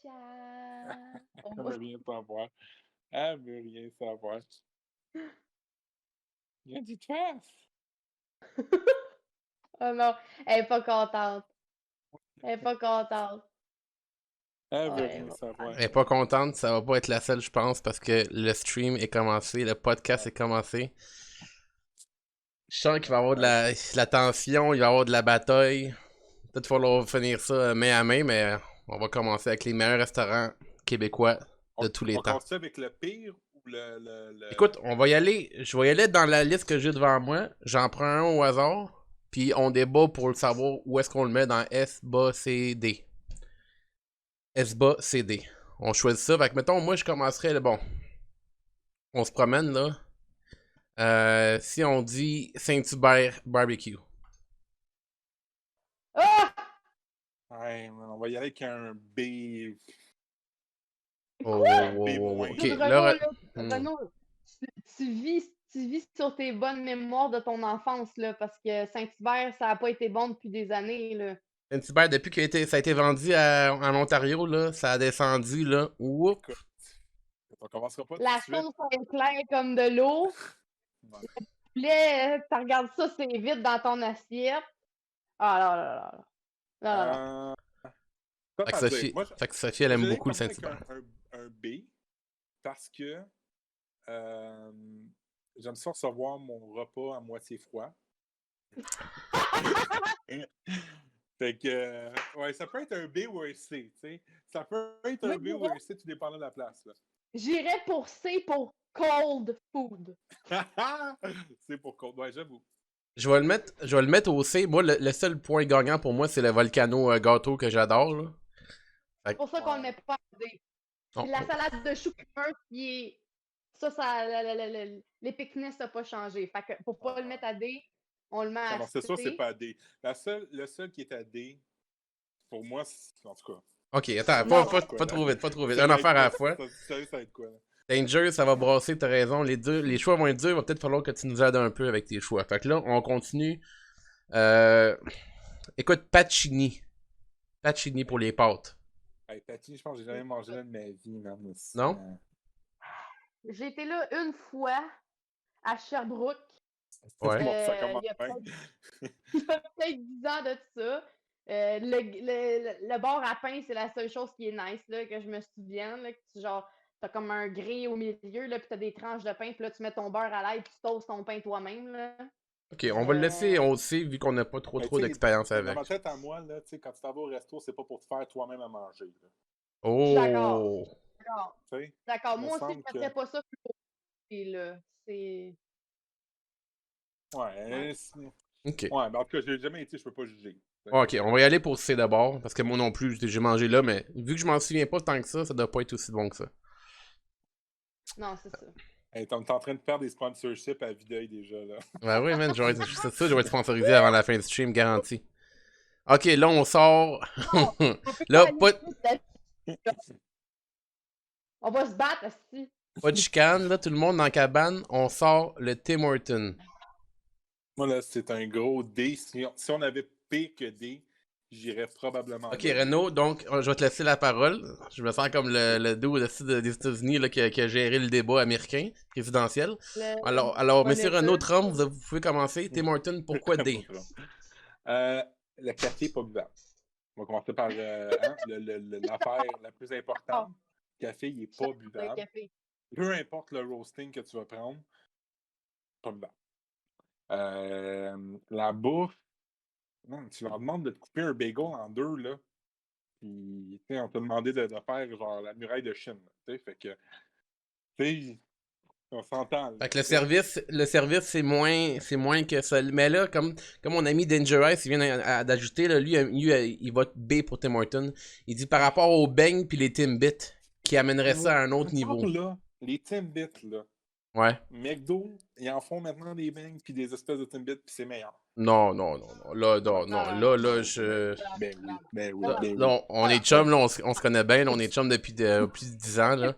Alicia. Elle veut rien savoir. Elle veut rien savoir. Il a dit de face. Oh non, elle est pas contente. Elle est pas contente. Elle Oh, veut elle rien va savoir. faire. Elle est pas contente, ça va pas être la seule, je pense, parce que le stream est commencé, le podcast est commencé. Je sens qu'il va y avoir de la tension, il va y avoir de la bataille. Peut-être falloir finir ça main à main, mais on va commencer avec les meilleurs restaurants québécois de tous les On temps. commence avec le pire ou Écoute, on va y aller. Je vais y aller dans la liste que j'ai devant moi. J'en prends un au hasard. Puis on débat pour le savoir où est-ce qu'on le met dans S, B, C, D. S, B, C, D. On choisit ça. Fait que mettons, moi je commencerais. Bon, on se promène là. Si on dit Saint-Hubert Barbecue. Ah! Ouais, on va y aller avec un B. Oh, B moins. ok. Renaud, Là, là, Renaud, tu vis sur tes bonnes mémoires de ton enfance, là, parce que Saint-Hubert, ça n'a pas été bon depuis des années, là. Saint-Hubert, depuis que ça a été vendu en Ontario, là, ça a descendu, là. Oups. Écoute, on commencera pas tout de La suite. sauce est claire comme de l'eau. Ouais. Le poulet, tu regardes ça, c'est vite dans ton assiette. Ah là là là là. Là, là, là. Top à dire. Moi, Fait que Sophie, elle aime j'allais beaucoup le quand même avec Saint-Hubert. un B parce que j'aime ça recevoir mon repas à moitié froid. Fait que, ouais, ça peut être un B ou un C, tu sais. Ça peut être un B ou un C, tout dépendant de la place, là. J'irais pour C pour cold food. C'est pour compte, ouais, j'avoue. Je vais le mettre au C. Moi, le seul point gagnant pour moi, c'est le volcano gâteau que j'adore, là. C'est pour ça qu'on le met pas à D. Non. Puis la salade de chou crémeuse qui est. Ça, l'épicness n'a pas changé. Fait que pour pas le mettre à D, on le met à Non, C. c'est sûr, c'est pas à D. Le seul qui est à D, pour moi, en tout cas. Ok, attends, Non. pas trop vite, pas trop vite. Une affaire à la fois. Sérieux, ça va être quoi, là? Danger, ça va brasser, t'as raison. Les choix vont être durs, il va peut-être falloir que tu nous aides un peu avec tes choix. Fait que là, on continue. Écoute, Pacini. Pacini pour les pâtes. Hey, Patty, je pense que j'ai jamais mangé là de ma vie, man. Aussi. Non? J'ai été là une fois à Sherbrooke. Ouais. Bon, ça Il commence y a bien. peut-être 10 ans de ça. Le bar à pain, c'est la seule chose qui est nice, là, que je me souvienne. Là, que genre, t'as comme un grille au milieu, là, puis t'as des tranches de pain, puis là, tu mets ton beurre à l'ail, puis tu toastes ton pain toi-même. Là. Ok, on va le laisser on le sait, vu qu'on n'a pas trop d'expérience Dans avec. ma tête à moi, là, quand tu t'en vas au resto, c'est pas pour te faire toi-même à manger. Là. Je suis d'accord. Oh! D'accord. Me Moi aussi, semble je ne ferais pas ça plus tôt. Là. C'est. Ouais. Ok. Ouais, mais en tout cas, j'ai jamais été, je peux pas juger. Ok, on va y aller pour C d'abord, parce que moi non plus, j'ai mangé là, mais vu que je m'en souviens pas tant que ça doit pas être aussi bon que ça. Non, c'est ça. Hey, t'es en train de perdre des sponsorships à vue d'œil déjà, là. Ouais, oui, man, c'est ça, je vais être sponsorisé avant la fin du stream, garanti. Ok, là, on sort. Là, On va se battre, aussi. pas de chicane, là, tout le monde dans la cabane, on sort le Tim Horton. Moi, là, c'est un gros D. Si on avait pire que D, j'irais probablement. Ok, Renaud, donc, je vais te laisser la parole. Je me sens comme le dude des États-Unis là, qui a géré le débat américain, présidentiel. Alors monsieur Renaud Trump, vous pouvez commencer. Tim Horton, pourquoi D? Le café pas buvable. On va commencer par l'affaire la plus importante. Le café, il n'est pas buvable. Peu importe le roasting que tu vas prendre, pas buvable. La bouffe, non, tu leur demandes de te couper un bagel en deux, là. Puis, on t'a demandé de faire genre la muraille de Chine. Fait que, on s'entend. Fait que le service c'est moins que ça. Mais là, comme mon ami Danger Ice, il vient d'ajouter, là, lui, il vote B pour Tim Horton. Il dit par rapport aux beignes puis les Timbits, qui amènerait ça à un autre niveau. Là, les Timbits, là. Ouais. McDo, ils en font maintenant des beignes puis des espèces de Timbits, puis c'est meilleur. Non. Là, je. Ben oui. Là, on est chum, là, on se connaît bien, là, on est chum depuis plus de 10 ans, là.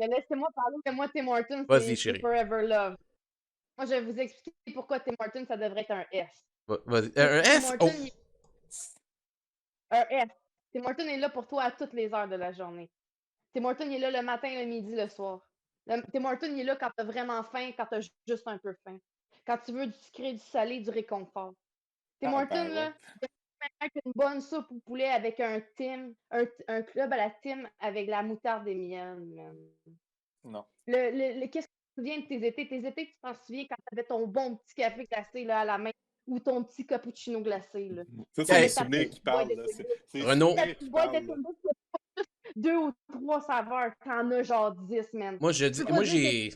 Laissez-moi parler de moi, Tim Horton, c'est Forever Love. Moi, je vais vous expliquer pourquoi Tim Horton, ça devrait être un S. Vas-y. Un S? Un S. Tim Hortons est là pour toi à toutes les heures de la journée. Tim Hortons est là le matin, le midi, le soir. Tim Hortons est là quand t'as vraiment faim, quand t'as juste un peu faim. Quand tu veux du sucré, du salé, du réconfort. Tim Hortons, là, avec une bonne soupe au poulet avec un club à la Tim avec la moutarde et miel, man. Non. Qu'est-ce que tu te souviens de tes étés? Tes étés, tu t'en souviens quand t'avais ton bon petit café glacé là, à la main ou ton petit cappuccino glacé, là. Ça, c'est les souvenirs qui parlent, là. C'est les Renaud. souvenirs qui parlent, là. 2 ou 3 saveurs, t'en as genre 10, man. Moi, j'ai... Des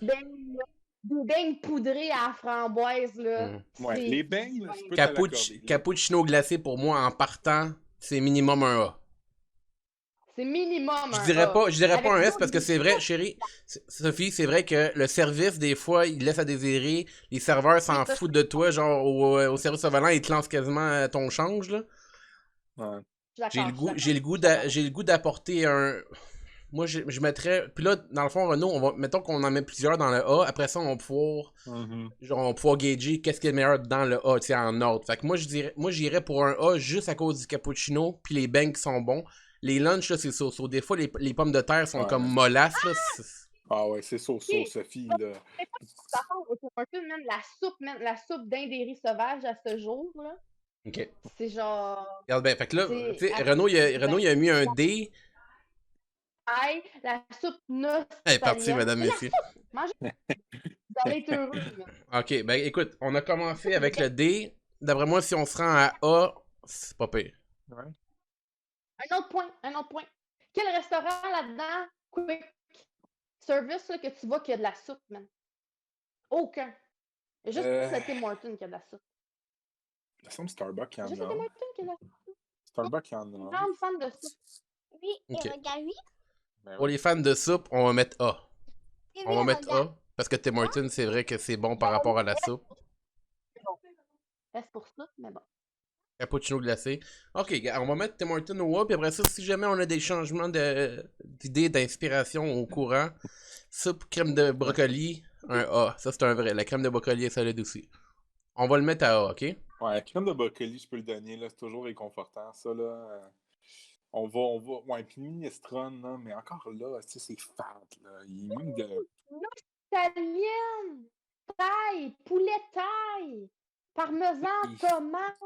beignes poudrés à la framboise, là. Ouais, les beignes, là, je peux te l'accorder. Cappuccino glacé, pour moi, en partant, c'est minimum un A. C'est minimum Je un dirais A. pas un S parce que c'est vrai, chérie, Sophie, c'est vrai que le service, des fois, il laisse à désirer. Les serveurs s'en foutent de toi, genre au service au volant, ils te lancent quasiment ton change, là. Ouais. J'ai le goût d'apporter un... Moi, je mettrais... Puis là, dans le fond, Renaud, mettons qu'on en met plusieurs dans le A. Après ça, on va pouvoir... Genre, on va pouvoir gager qu'est-ce qui est le meilleur dans le A, tu sais, en ordre. Fait que moi, j'irais pour un A juste à cause du cappuccino, puis les beignes qui sont bons. Les lunchs, là, c'est so-so. Des fois, les pommes de terre sont comme mollasses, là. Ah ouais, c'est so-so, Sophie, là. La soupe d'indéris sauvage à ce jour, là. OK. C'est genre... Regarde bien, fait que là, tu sais, Renaud, il a mis un D. La soupe nostalgique. Elle est partie, madame, messieurs. Mangez. Vous allez être heureux. OK, ben écoute, on a commencé avec le D. D'après moi, si on se rend à A, c'est pas pire. Ouais. Un autre point. Quel restaurant là-dedans, quick service, là, que tu vois qu'il y a de la soupe, man? Aucun. Il y a juste Tim Hortons qui a de la soupe. Il me semble Starbucks qui en a. Juste Tim Hortons qui a de la soupe. Starbucks qui en a. Une grande fan de soupe. Oui, Ok. et regarde, oui. Pour les fans de soupe, on va mettre A. Et On va oui, mettre regarde. A. Parce que Tim Hortons, c'est vrai que c'est bon par rapport à la soupe. Reste pour ça, mais bon. Cappuccino glacé. Ok, on va mettre Tim Hortons au A. Puis après ça, si jamais on a des changements d'idées, d'inspiration au courant, soupe, crème de brocoli, un A. Ça, c'est un vrai. La crème de brocoli est solide aussi. On va le mettre à A, ok? Ouais, crème de brocoli, je peux le donner, là. C'est toujours réconfortant, ça, là. On va. Ouais, puis minestrone, là, mais encore là, tu sais, c'est fat, là. Il manque de. Italienne! Taille! Poulet taille! Parmesan, tomate!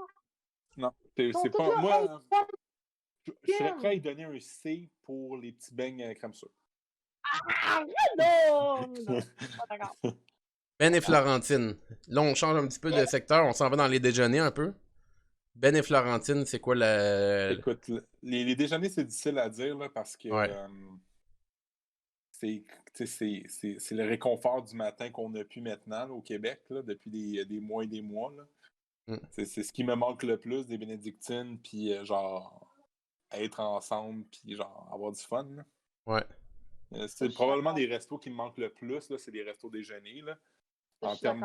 Non, c'est pas. Moi, je serais prêt à lui donner un C pour les petits beignes crème sûre. Ah, non! Pas d'accord. Ben et Florentine. Là, on change un petit peu de secteur. On s'en va dans les déjeuners un peu. Ben et Florentine, c'est quoi la... Écoute, les déjeuners, c'est difficile à dire, là, parce que Ouais. c'est le réconfort du matin qu'on n'a plus maintenant là, au Québec, là, depuis des mois et des mois. Là. C'est ce qui me manque le plus des bénédictines, puis genre être ensemble, puis genre avoir du fun. Là. Ouais. C'est probablement des restos qui me manquent le plus, là, c'est les restos déjeuners, là, en termes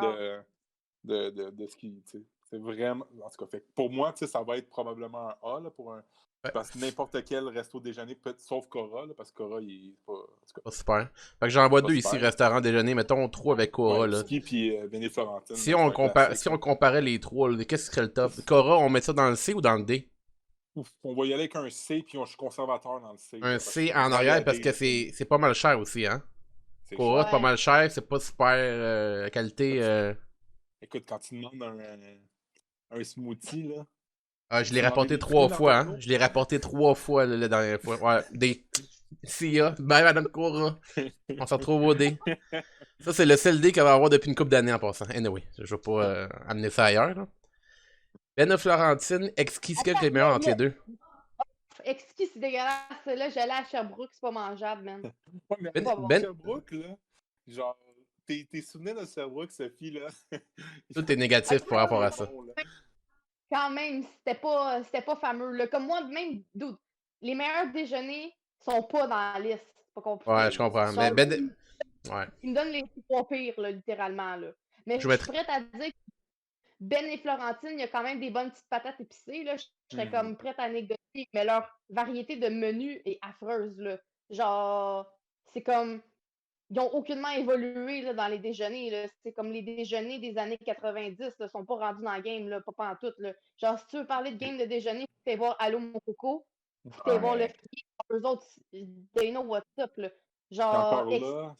de ce qui... C'est vraiment... En tout cas, fait, pour moi, ça va être probablement un A, là, pour un... Ouais. Parce que n'importe quel resto déjeuner, sauf Cora, là, parce que Cora, il est pas... En tout cas, pas super. Fait que j'en vois pas deux super. ici, restaurant déjeuner. Mettons 3 avec Cora, ouais, là. Ski puis Béné Florentine. Si on comparait les trois, là, qu'est-ce qui serait le top? Cora, on met ça dans le C ou dans le D? On va y aller avec un C, puis je suis conservateur dans le C. Un là, C en arrière, parce que c'est pas mal cher aussi, hein? Cora, c'est pas mal cher, c'est pas super qualité... Écoute, quand tu demandes un smoothie, là... Ah, je l'ai rapporté 3 fois, hein? Je l'ai rapporté 3 fois, là, la dernière fois. Ouais, des... Sia, bye Madame Cora. On se retrouve au D. Ça, c'est le seul D qu'elle va avoir depuis une couple d'années en passant. Anyway, je vais pas amener ça ailleurs, là. Ben de Florentine, exquis, c'est quel qui est le meilleur entre les deux? Exquis, c'est dégueulasse. Là, j'allais à Sherbrooke, c'est pas mangeable, man. Ouais, mais Sherbrooke, là, genre, tes souvenirs de Sherbrooke, Sophie, là... Tout est négatif par rapport à ça. Quand même, c'était pas fameux. Là. Comme moi, même, les meilleurs déjeuners sont pas dans la liste. C'est pas compliqué. Ouais, je comprends. Mais ouais. Ils me donnent les 3 pires, là, littéralement. Là. Mais je suis prête à dire que Ben et Florentine, il y a quand même des bonnes petites patates épicées. Là. Je serais comme prête à négocier, mais leur variété de menus est affreuse. Là. Genre, c'est comme... Ils ont aucunement évolué là, dans les déjeuners. Là. C'est comme les déjeuners des années 90 ne sont pas rendus dans le game, là, pas en tout. Là. Genre, si tu veux parler de game de déjeuner, tu fais voir Allô mon coco. Puis t'es voir le frier, eux autres, they know what's up, là. Genre, encore là,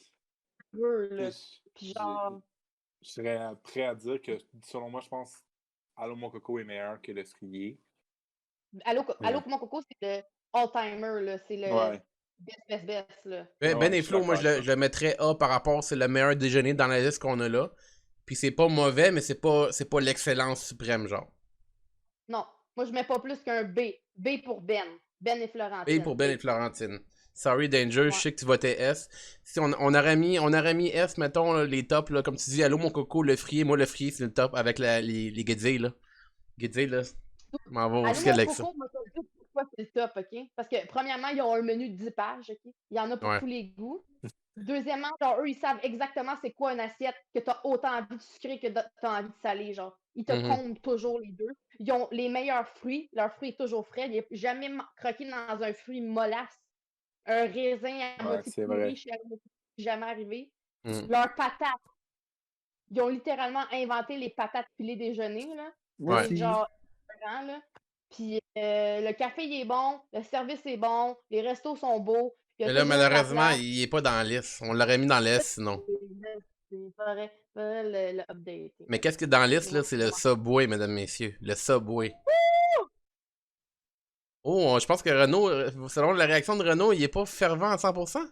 Puis genre... je serais prêt à dire que, selon moi, je pense Allô Mon Coco est meilleur que le frier. Allô Mon Coco, c'est le all-timer, là. C'est le best, là. Ben et Flo, moi, je le mettrais A par rapport, c'est le meilleur déjeuner dans la liste qu'on a là. Puis c'est pas mauvais, mais c'est pas l'excellence suprême, genre. Non, moi, je mets pas plus qu'un B. B pour Ben. Ben et Florentine. B pour Ben et Florentine. Sorry, Danger, je sais que tu votais S. Si on aurait mis S, mettons, là, les tops, là, comme tu dis, Allô Mon Coco, le frier. Moi, le frier, c'est le top avec les guédilles, là. Guédilles, là. Je m'en vais au ciel avec ça. Moi, je sais pourquoi c'est le top, OK? Parce que, premièrement, ils ont un menu de 10 pages, OK? Il y en a pour tous les goûts. Deuxièmement, genre, eux, ils savent exactement c'est quoi une assiette que t'as autant envie de sucré que t'as envie de salé, genre. Ils te comptent toujours les deux. Ils ont les meilleurs fruits. Leur fruit est toujours frais. Il n'est jamais croqué dans un fruit mollasse. Un raisin à moitié pourri, jamais arrivé. Leurs patates. Ils ont littéralement inventé les patates pilées déjeuner, là. Ouais. C'est genre, là. Puis le café, il est bon. Le service est bon. Les restos sont beaux. Mais là, malheureusement, il est pas dans la liste. On l'aurait mis dans la liste, sinon. Le update. Mais qu'est-ce que dans la liste, là? C'est le Subway, mesdames, messieurs. Le Subway. Oh, je pense que Renaud, selon la réaction de Renaud, il est pas fervent à 100%.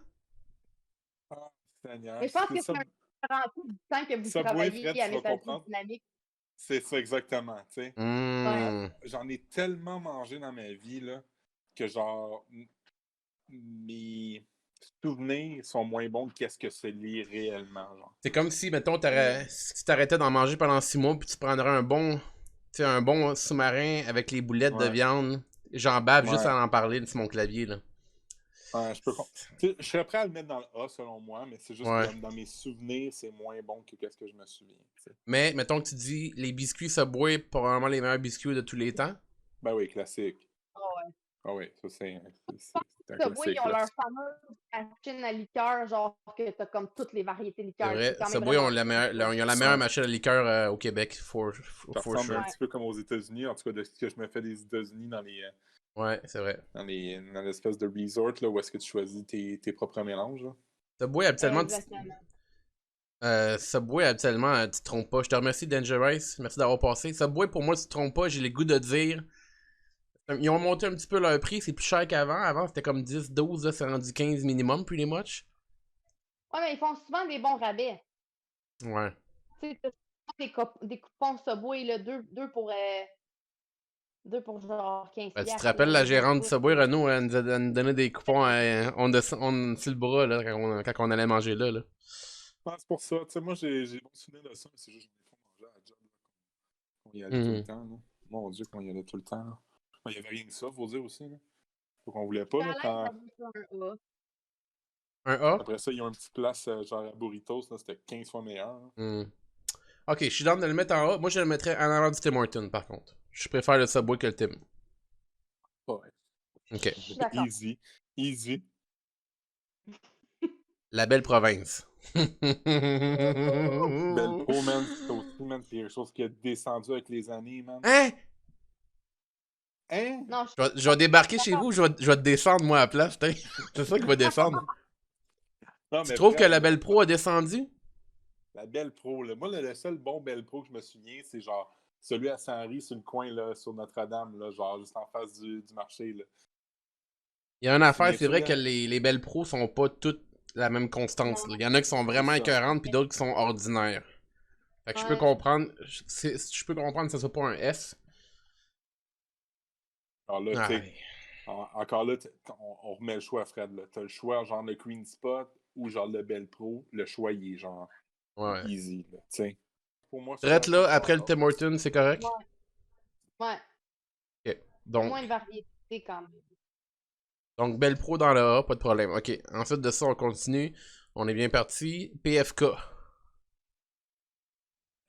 Ah, Seigneur. Mais je pense que c'est un grand coup du temps que vous travaillez à Messagerie Dynamique. C'est ça, exactement, tu sais. J'en ai tellement mangé dans ma vie, là, que genre, mes souvenirs sont moins bons que qu'est-ce que c'est lié réellement, genre. C'est comme si, mettons, si tu t'arrêtais d'en manger pendant 6 mois, puis tu prendrais un bon sous-marin avec les boulettes de viande. J'en bave juste à en parler sur mon clavier, là. Ouais, je serais prêt à le mettre dans le A, selon moi, mais c'est juste que dans mes souvenirs, c'est moins bon que qu'est-ce que je me souviens. T'sais. Mais, mettons que tu dis, les biscuits Subway, probablement les meilleurs biscuits de tous les temps. Ben oui, classique. Ah oui, ça c'est un classique. Subway, ils ont leur fameuse machine à liqueur, genre que t'as comme toutes les variétés de liqueurs. C'est vrai, Subway, ils ont la meilleure machine à liqueur au Québec, for sure. Ça ressemble un petit peu comme aux États-Unis, en tout cas de ce que je me fais des États-Unis dans les... Ouais, c'est vrai. Dans l'espèce de resort là, où est-ce que tu choisis tes propres mélanges. Là. Subway, habituellement, tu te trompes pas. Je te remercie, Danger Race. Merci d'avoir passé. Subway, pour moi, tu te trompes pas. J'ai le goût de dire. Ils ont monté un petit peu leur prix. C'est plus cher qu'avant. Avant, c'était comme 10, 12. Là, c'est rendu 15 minimum, pretty much. Ouais, mais ils font souvent des bons rabais. Ouais. Tu sais, des coupons Subway, là, deux pour genre 15$. Ben, tu te rappelles la gérante du Subway, Renaud, elle nous donnait des coupons on sur le bras là, quand on allait manger là. C'est pour ça. Tu sais, moi, j'ai bon souvenir de ça, mais c'est juste que je me fais manger à la job qu'on y allait tout le temps. Là. Mon Dieu, qu'on y allait tout le temps. Là. Il n'y avait rien que ça, faut dire aussi. Là. Donc, on voulait pas. Là, quand... Un A? Après ça, ils ont une petite place genre à Burritos. Là, c'était 15 fois meilleur. Ok, je suis dans de le mettre en A. Moi, je le mettrais en avant du Tim Hortons, par contre. Je préfère le Subway que le Tim. Ouais. Ok. Easy. La belle province. Belle Pro, man. C'est aussi, man. C'est quelque chose qui a descendu avec les années, man. Hein? Non, je vais débarquer chez vous, je vais te descendre, moi, à la place. C'est ça qui va descendre. Non, tu trouves que la Belle Pro a descendu? La Belle Pro, là. Moi, le seul bon Belle Pro que je me souviens, c'est genre celui à Saint-Henri, sur le coin, là, sur Notre-Dame, là, genre juste en face du marché, là. Il y a une affaire, c'est vrai que les Belles Pro sont pas toutes la même constance. Là. Il y en a qui sont vraiment écœurantes, puis d'autres qui sont ordinaires. Fait que je peux comprendre que ça soit pas un S. Alors là, encore là, on remet le choix à Fred. T'as le choix, genre le Queen Spot ou genre le Belle Pro. Le choix, il est genre easy. Là, pour moi, Drette là, après le Tim Hortons, c'est correct? Ouais. Ok. Donc, moins de variété quand même. Donc, Belle Pro dans le A, pas de problème. Ok. Ensuite de ça, on continue. On est bien parti. PFK.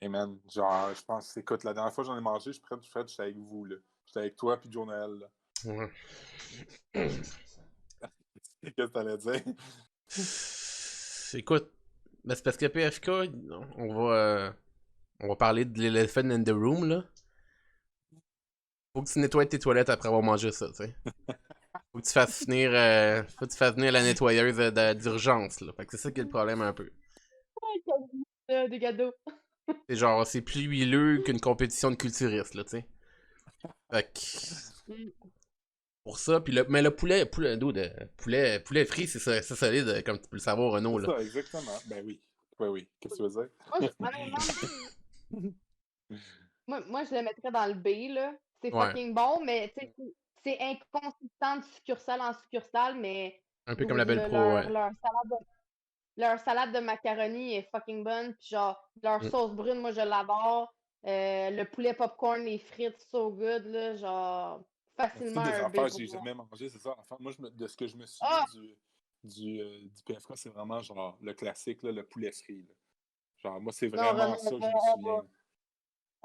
Hey man, genre, je pense, écoute, la dernière fois que j'en ai mangé, Fred, j'étais avec vous, là. J'étais avec toi puis Joe Noël, là. Ouais. Qu'est-ce que t'allais dire? Écoute, c'est parce que PFK, on va parler de l'elephant in the room, là. Faut que tu nettoies tes toilettes après avoir mangé ça, tu sais. Faut que tu fasses finir, la nettoyeuse d'urgence, là. Fait que c'est ça qui est le problème un peu. Des cadeaux. C'est genre, c'est plus huileux qu'une compétition de culturistes, là, tu sais. Fait que... Pour ça, puis mais le poulet frit, c'est solide, comme tu peux le savoir, Renaud, là. C'est ça, exactement. Ben oui. Ben oui. Qu'est-ce que tu veux dire? Moi, je le mettrais dans le B, là. C'est Ouais. fucking bon, mais c'est inconsistant de succursale en succursale, mais Un peu comme la Belle Pro, ouais. leur salade de macaroni est fucking bonne, puis genre, leur sauce brune, moi, je l'adore. Le poulet popcorn, les frites, so good, là, genre, facilement C'est des un B affaires que pour j'ai moi. jamais mangé, c'est ça. Enfin, moi, de ce que je me souviens du PFK, c'est vraiment genre le classique, là, le poulet frit. Là. Genre, moi, c'est vraiment ça que je me souviens.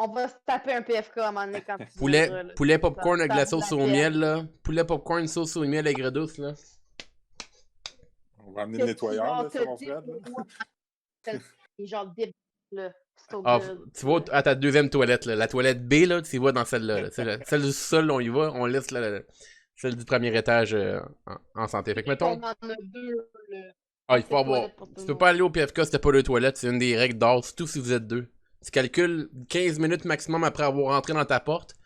On va se taper un PFK à un moment donné quand tu poulet popcorn avec la sauce au miel, là. Poulet popcorn, sauce au miel aigre douce, là. On va amener le nettoyeur, là, sur mon Fred, là. Genre dip, là. Tu vas à ta deuxième toilette, là. La toilette B, là, tu y vas dans celle-là. Là. Celle du sol, on y va. On laisse celle du premier étage en santé. Fait que, mettons... On en a deux, là. Il faut avoir... Tu peux pas aller au PFK si t'as pas deux toilettes. C'est une des règles d'or, surtout si vous êtes deux. Tu calcules 15 minutes maximum après avoir rentré dans ta porte.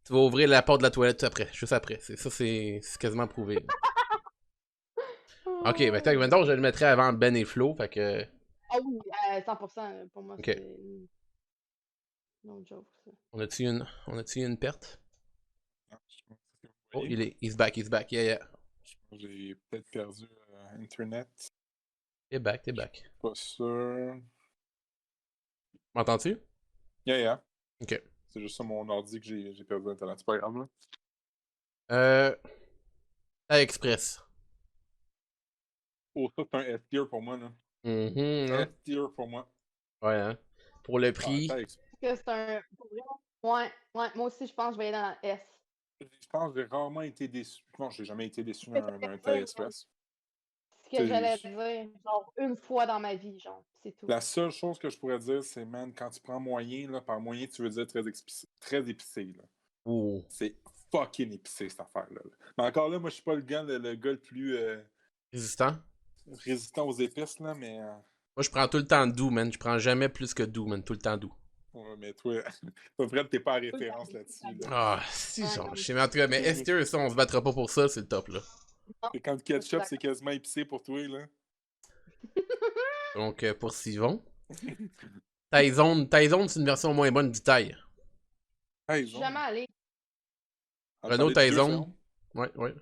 Tu vas ouvrir la porte de la toilette juste après. C'est quasiment prouvé. Ok, ben maintenant je le mettrais avant Ben et Flo, fait que... Ah oui, 100%, pour moi, okay. C'est... No joke, ça. On a-tu une perte? Oh, he's back, yeah. J'ai peut-être perdu Internet. T'es back. Pas sûr. M'entends-tu? Yeah. Ok. C'est juste sur mon ordi que j'ai perdu Internet. C'est pas grave, là. Express. Oh, ça, c'est un S-tier pour moi, là. S-tier pour moi. Ouais, hein. Pour le prix. C'est un... Ouais, moi aussi, je pense que je vais aller dans la S. Je pense que j'ai rarement été déçu. Non, j'ai jamais été déçu d'un Thai Express. Ce que j'allais dire, genre, une fois dans ma vie, genre, c'est tout. La seule chose que je pourrais dire, c'est, man, quand tu prends moyen, là, par moyen, tu veux dire très épicé, là. Oh. C'est fucking épicé, cette affaire-là. Mais encore là, moi, je suis pas le gars le plus... Résistant aux épices, là, mais... Moi, je prends tout le temps doux, man. Je prends jamais plus que doux, man. Tout le temps doux. Ouais, mais toi, Fred, t'es pas en référence là-dessus, là. Ah, si, genre, je sais mais en tout cas, mais S-tier, ça, on se battra pas pour ça, c'est le top, là. Et quand le ketchup, c'est quasiment épicé pour toi, là. Donc, poursuivons. Taizone, c'est une version moins bonne du Thai. Je suis jamais allé. Renault Taizone. Ouais.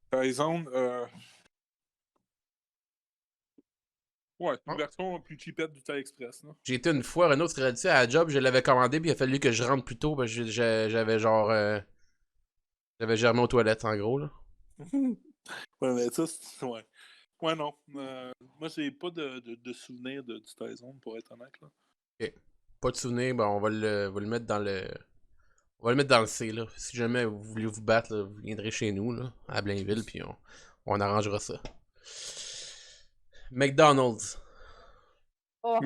Taizone, ouais, c'est une version plus cheapette du Thai Express, là. J'ai été une fois, Renault, tu dit à la job, je l'avais commandé, puis il a fallu que je rentre plus tôt, parce que j'avais genre... j'avais germé aux toilettes, en gros, là. Ouais, mais ça, c'est... Ouais. Ouais, non. Moi, j'ai pas de souvenir du Taizone, pour être honnête, là. Ok. Pas de souvenir, ben on va le mettre dans le... On va le mettre dans le C, là. Si jamais vous voulez vous battre, là, vous viendrez chez nous, là, à Blainville, puis on arrangera ça. McDonald's. Oh,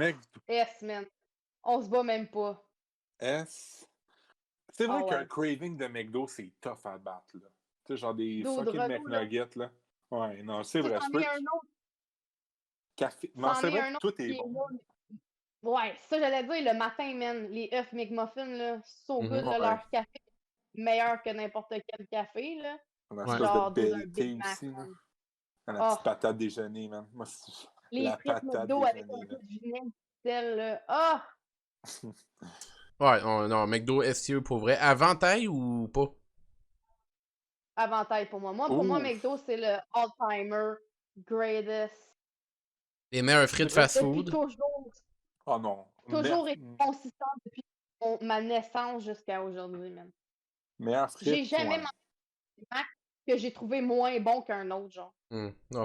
S, man. On se bat même pas. S. C'est vrai qu'un craving de McDo, c'est tough à battre, là. Tu sais, genre des fucking McNuggets, là. Ouais, non, c'est vrai. C'en est un autre. Café. Non, c'est vrai que tout est bon. Ouais, ça j'allais dire, le matin, man, les œufs McMuffin, là, so good, là, leur café meilleur que n'importe quel café, là. Genre de BLT aussi, là. La petite patate déjeuner, man. Moi, les frites McDo avec un peu de vinaigre, là. Ah! Ouais, non, McDo S-tier pour vrai. Avant taille ou pas? Avant taille pour moi. Pour moi, McDo, c'est le all-timer, greatest. Les meilleurs frites fast-food. Toujours. Oh non. Toujours été consistant depuis ma naissance jusqu'à aujourd'hui, même. Meilleur frites. J'ai jamais mangé un Mac que j'ai trouvé moins bon qu'un autre, genre.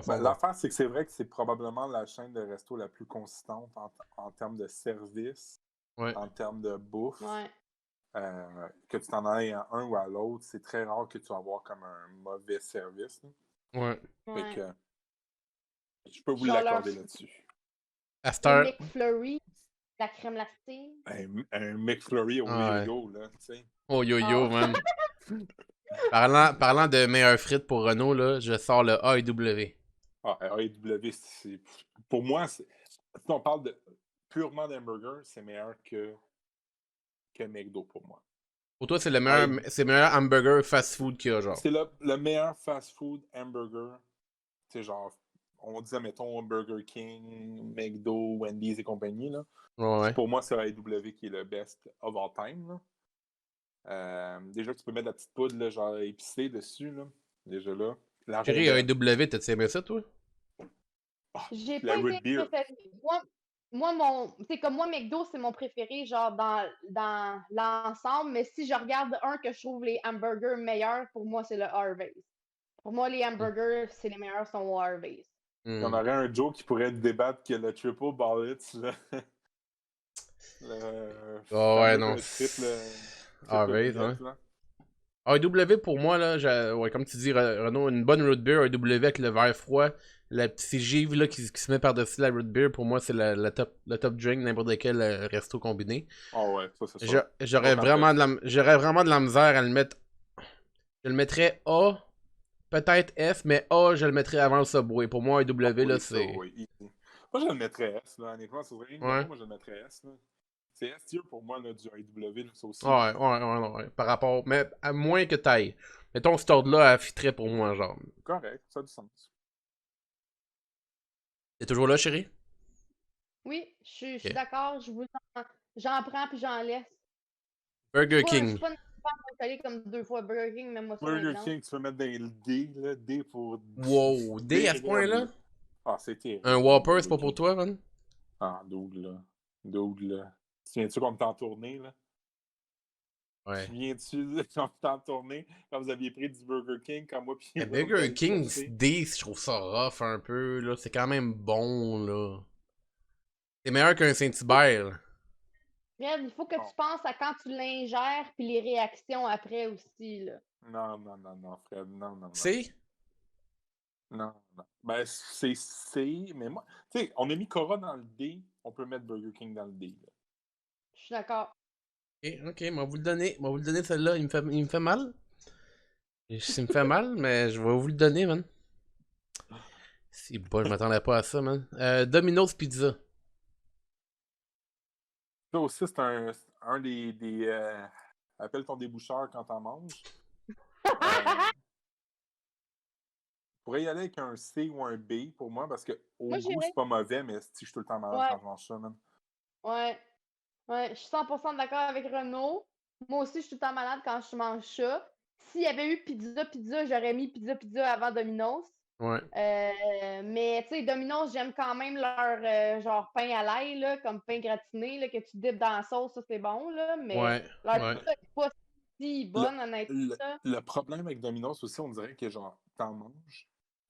L'affaire, c'est que c'est vrai que c'est probablement la chaîne de resto la plus consistante en termes de service, en termes de bouffe. Ouais. Que tu t'en ailles à un ou à l'autre, c'est très rare que tu vas avoir comme un mauvais service. Là. Ouais. Fait que je peux vous l'accorder là-dessus. Un McFlurry, la crème glacée. Un McFlurry au yo-yo, là, tu sais. Au yo-yo, man. Parlant de meilleures frites pour Renault, là, je sors le A&W. Ah, AEW, c'est. Pour moi, si on parle purement d'hamburger, c'est meilleur que McDo pour moi. Pour toi, c'est le meilleur hamburger fast-food qu'il y a, genre. C'est le meilleur fast-food hamburger. C'est genre, on disait, mettons, Burger King, McDo, Wendy's et compagnie. Là. Ouais. Pour moi, c'est AEW qui est le best of all time. Là. Déjà, tu peux mettre de la petite poudre, là, genre épicée dessus. Là. Déjà là. Chérie, AEW, t'as-tu aimé ça, toi? J'ai pas aimé préféré. Moi, McDo, c'est mon préféré, genre, dans l'ensemble. Mais si je regarde un que je trouve les hamburgers meilleurs, pour moi, c'est le Harvey's. Pour moi, les hamburgers, c'est les meilleurs sont au Harvey's. Il y en aurait un Joe qui pourrait débattre que le triple ballets, ouais, non. Harvey's, hein. AEW, pour moi, là, ouais, comme tu dis, Renaud, une bonne root beer, AEW avec le verre froid, la petite givre là, qui se met par-dessus la root beer, pour moi, c'est le top drink n'importe quel resto combiné. Oh ouais, ça c'est ça. J'aurais vraiment de la misère à le mettre. Je le mettrais A, peut-être F, mais A, je le mettrais avant le Subway. Pour moi, AEW, là, c'est... Oui. Moi, je le mettrais S, là, honnêtement, c'est vrai. Ouais. Moi, je le mettrais S, là. C'est S-tier pour moi, là, du AEW, là, ça aussi. Ouais. Par rapport... Mais à moins que taille. Mettons, cet ordre-là, elle fitterait pour moi, genre. Correct, ça a du sens. T'es toujours là, chérie? Oui, je suis d'accord. J'en prends puis j'en laisse. Burger King. Je suis pas installé comme 2 fois Burger King, mais moi, ça Burger King, tu peux mettre dans le D, là, D pour... Wow, D à ce point-là? Ah, c'est terrible. Un Whopper, c'est pas pour toi, man? Ah, Doug, là. Tu viens-tu qu'on était en tournée, là? Ouais. Viens-tu quand on était en tournée, quand vous aviez pris du Burger King, comme moi, puis... Burger King, D, je trouve ça rough un peu, là. C'est quand même bon, là. C'est meilleur qu'un Saint-Hubert, Fred, il faut que tu penses à quand tu l'ingères puis les réactions après aussi, là. Non, Fred, non. C'est? Non. Ben, c'est C, mais moi... Tu sais, on a mis Cora dans le D, on peut mettre Burger King dans le D, là. Je suis d'accord. Ok, moi vous le donner. Moi vous le donner celle-là. Il me fait mal. Il me fait mal, mais je vais vous le donner, man. Si bon, je m'attendais pas à ça, man. Domino's Pizza. Ça aussi, c'est un des appelle ton déboucheur quand t'en manges. Pourrais y aller avec un C ou un B pour moi, parce que au goût, c'est pas mauvais, mais si je suis tout le temps malade quand je mange ça, man. Ouais, je suis 100% d'accord avec Renaud. Moi aussi, je suis tout le temps malade quand je mange ça. S'il y avait eu pizza, j'aurais mis pizza avant Domino's. Ouais. Mais tu sais, Domino's, j'aime quand même leur genre pain à l'ail, là, comme pain gratiné, là, que tu dippes dans la sauce, ça c'est bon, là. Mais leur pizza n'est pas si bonne, honnêtement. Le problème avec Domino's aussi, on dirait que genre, t'en manges,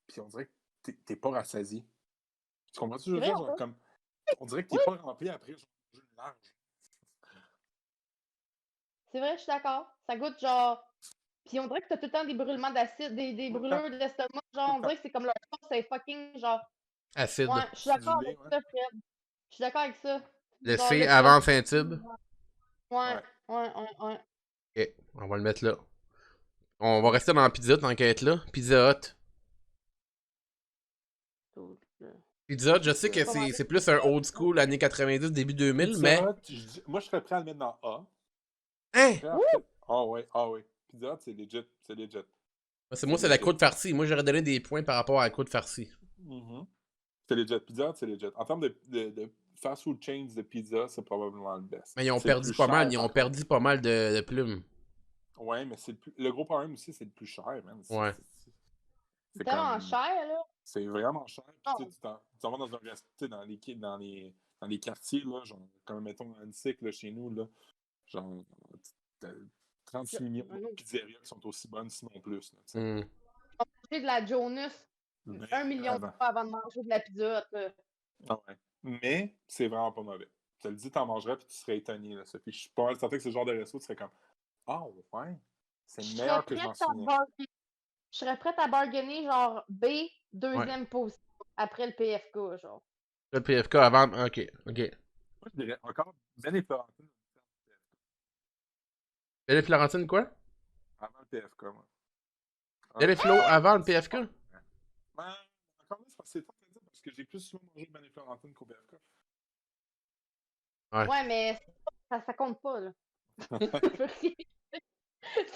puis on dirait que t'es pas rassasié. Tu comprends-tu? Je veux dire, genre, comme, on dirait que t'es pas rempli après, genre, une large. C'est vrai, je suis d'accord. Ça goûte genre. Puis on dirait que t'as tout le temps des brûlements d'acide, des brûlures d'estomac. Genre, on dirait que c'est comme leur sauce, c'est fucking genre. Acide. Ouais, je suis d'accord avec ça, Fred. Je suis d'accord avec ça. Le C avant Saint-Tube. Ouais. Ok, on va le mettre là. On va rester dans la pizza tant qu'à être là. Pizza Hut. Pizza Hut, je sais que c'est plus un old school, années 90, début 2000, Pizza mais... Hut, moi, je serais prêt à le mettre dans A. Hein? Ah ouais. Pizza Hut, c'est legit. Moi, c'est la croûte farcie. Moi, j'aurais donné des points par rapport à la croûte farcie. C'est legit. Pizza Hut, c'est legit. En termes de fast food chains de pizza, c'est probablement le best. Mais ils ont perdu pas mal. Ils ont perdu pas mal de plumes. Ouais, mais le gros problème aussi, c'est le plus cher, man. Ouais. C'est tellement cher, là. C'est vraiment cher. Puis, tu t'en vas dans un restaurant, dans les quartiers, là, genre, comme mettons Annecy, là, chez nous, là, genre, 36 millions de pizzerias qui sont aussi bonnes, sinon plus. On va manger de la Jonas 1 million de fois avant de manger de la pizza. Ah ouais. Mais c'est vraiment pas mauvais. Tu te le dis, t'en mangerais puis tu serais étonné, là, Sophie. Je suis pas mal certain que ce genre de resto, tu serais comme ah ouais, c'est meilleur que je m'en souviens. Je serais prête à bargainer genre B, deuxième position, après le PFK, genre. Le PFK avant. Ok. Moi, je dirais encore Ben et Florentine. Ben et Florentine, quoi? Avant le PFK, moi. Benny-Flo avant le PFK? Ouais, encore là, c'est pas dire parce que j'ai plus souvent mangé Benny Florentine qu'au PFK. Ouais, mais ça compte pas, là.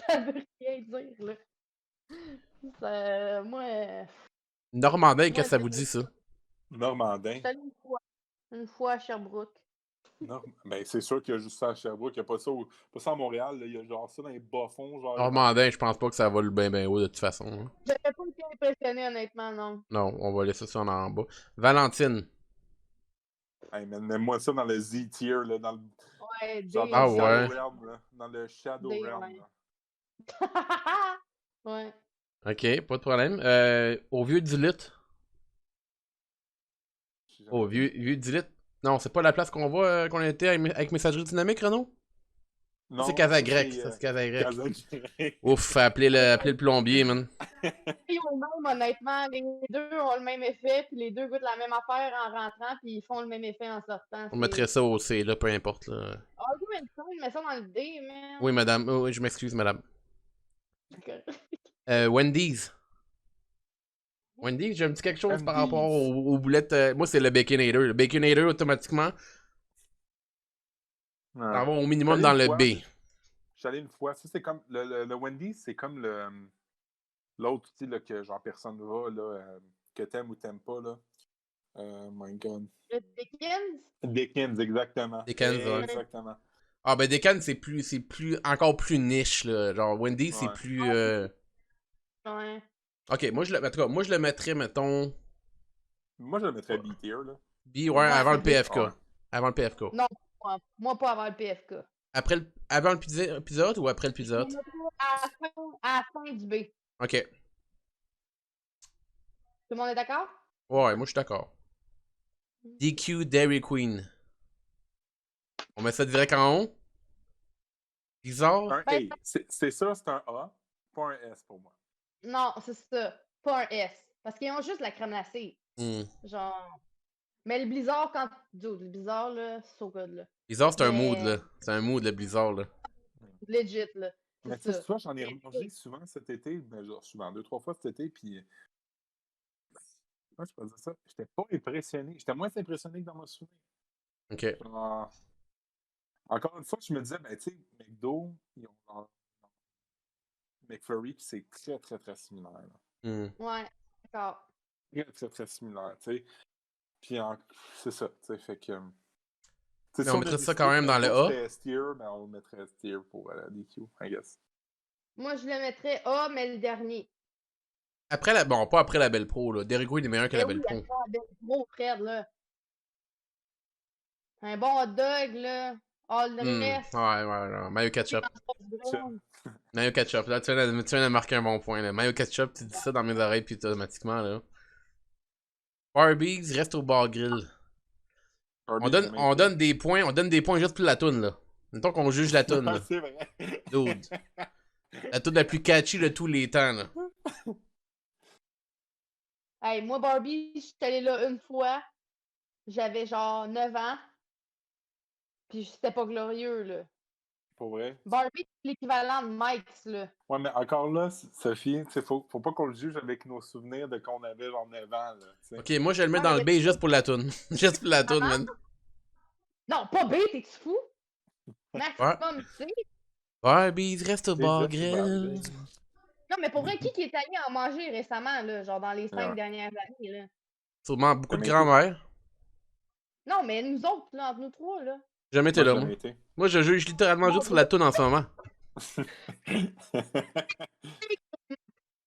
Ça veut rien dire, là. Moi, Normandin, qu'est-ce moi, que ça vous dit, ça? Normandin. j'étais allée une fois à Sherbrooke. Non, ben c'est sûr qu'il y a juste ça à Sherbrooke. Il n'y a pas ça à Montréal. Là. Il y a genre ça dans les bas-fonds. Genre, Normandin, je pense pas que ça va le bien haut de toute façon. Hein. J'avais pas été impressionnée, honnêtement, non. Non, on va laisser ça en bas. Valentine. Hey, man, mets-moi ça dans le Z-tier, là, dans le, Ouais, genre D. dans le ouais. Shadow Realm. Là, dans le Shadow D, Realm. ouais. Là. Ouais. Ok, pas de problème. Au vieux du lutte. Au vieux du lutte. Non, c'est pas la place qu'on va, qu'on était avec Messagerie Dynamique, Renaud? Non, c'est Casagrec. Ça, c'est Casagrec. Ouf, appelez le plombier, man. Ils ont le même, honnêtement. Les deux ont le même effet, puis les deux goûtent la même affaire en rentrant, puis ils font le même effet en sortant. On mettrait ça au C, là, peu importe. Là. Ah, oui, mais il met ça dans le D, man. Oui, madame. Oui, je m'excuse, madame. Wendy's. Wendy's, j'ai un petit quelque chose par rapport aux boulettes. Moi, c'est le Baconator. Le Baconator, automatiquement, ça va au minimum dans le B. Je suis allé une fois. Ça, c'est comme. Le Wendy's, c'est comme l'autre outil là, que genre personne va, là, que t'aimes ou t'aimes pas. Là. My God. Le Dickens? Dickens, exactement. Dickens, ouais. Exactement. Ah, ben Dickens, c'est encore plus niche, là. Genre, Wendy's, c'est plus. Ouais. Ok, moi, en tout cas, moi, je le mettrais, mettons. Moi, je le mettrais B-tier, là. B, ouais, avant le PFK. Ouais. Avant le PFK. Non, moi pas avant le PFK. Avant le Pizza Hut ou après le Pizza Hut? À la fin du B. Ok. Tout le monde est d'accord? Ouais, moi, je suis d'accord. DQ Dairy Queen. On met ça direct en haut? Bizarre? Un A. C'est ça, c'est un A, pas un S pour moi. Non, c'est ça. Pas un S. Parce qu'ils ont juste la crème glacée. Genre. Mais le Blizzard, le Blizzard, là, c'est so good, là. Blizzard, c'est un mood, là. C'est un mood, le Blizzard, là. Legit, là. Mais tu sais, j'en ai remangé souvent cet été, mais genre souvent, 2-3 fois cet été, puis. Moi, je peux dire ça. J'étais pas impressionné. J'étais moins impressionné que dans mon souvenir. Ok. Encore une fois, je me disais, ben, tu sais, McDo, ils ont McFlurry, puis c'est très, très, très similaire. Ouais, d'accord. Très, très, très similaire, tu sais. Puis, c'est ça, tu sais, fait que. Mais on mettrait ça quand même dans le A. C'était S-tier, mais on mettrait S-tier pour DQ, I guess. Moi, je le mettrais A, mais le dernier. Après bon, pas après la Belle Pro, là. Derrick Queen est meilleur que la Belle Pro. La Belle Pro, Fred, là. Un bon hot dog, là. All the rest. Ouais. Mayo ketchup. Mayo ketchup. Là, tu viens de marquer un bon point, là. Mayo ketchup, tu dis ça dans mes oreilles, puis automatiquement, là. Barbies reste au bar grill. On donne des points juste pour la toune, là. Mettons qu'on juge la toune, là. C'est vrai. Dude. La toune la plus catchy de tous les temps, là. Hey, moi, Barbie, je suis allée là une fois. J'avais genre 9 ans. Puis c'était pas glorieux, là. Pour vrai? Barbie, c'est l'équivalent de Mike's, là. Ouais, mais encore là, Sophie, faut pas qu'on le juge avec nos souvenirs de quand on avait genre 9 ans, là. T'sais. Ok, moi, je le mets dans le B juste pour la toune. Juste pour la toune, man. Non, pas B, t'es-tu fou? Maximum C. Barbies reste au bar grill. Non, mais pour vrai, qui est allé en manger récemment, là, genre dans les 5 dernières années, là? Sûrement beaucoup de grand-mère. Non, mais nous autres, là, entre nous trois, là. Jamais été là, moi. Moi, je juge littéralement juste sur la toune en ce moment.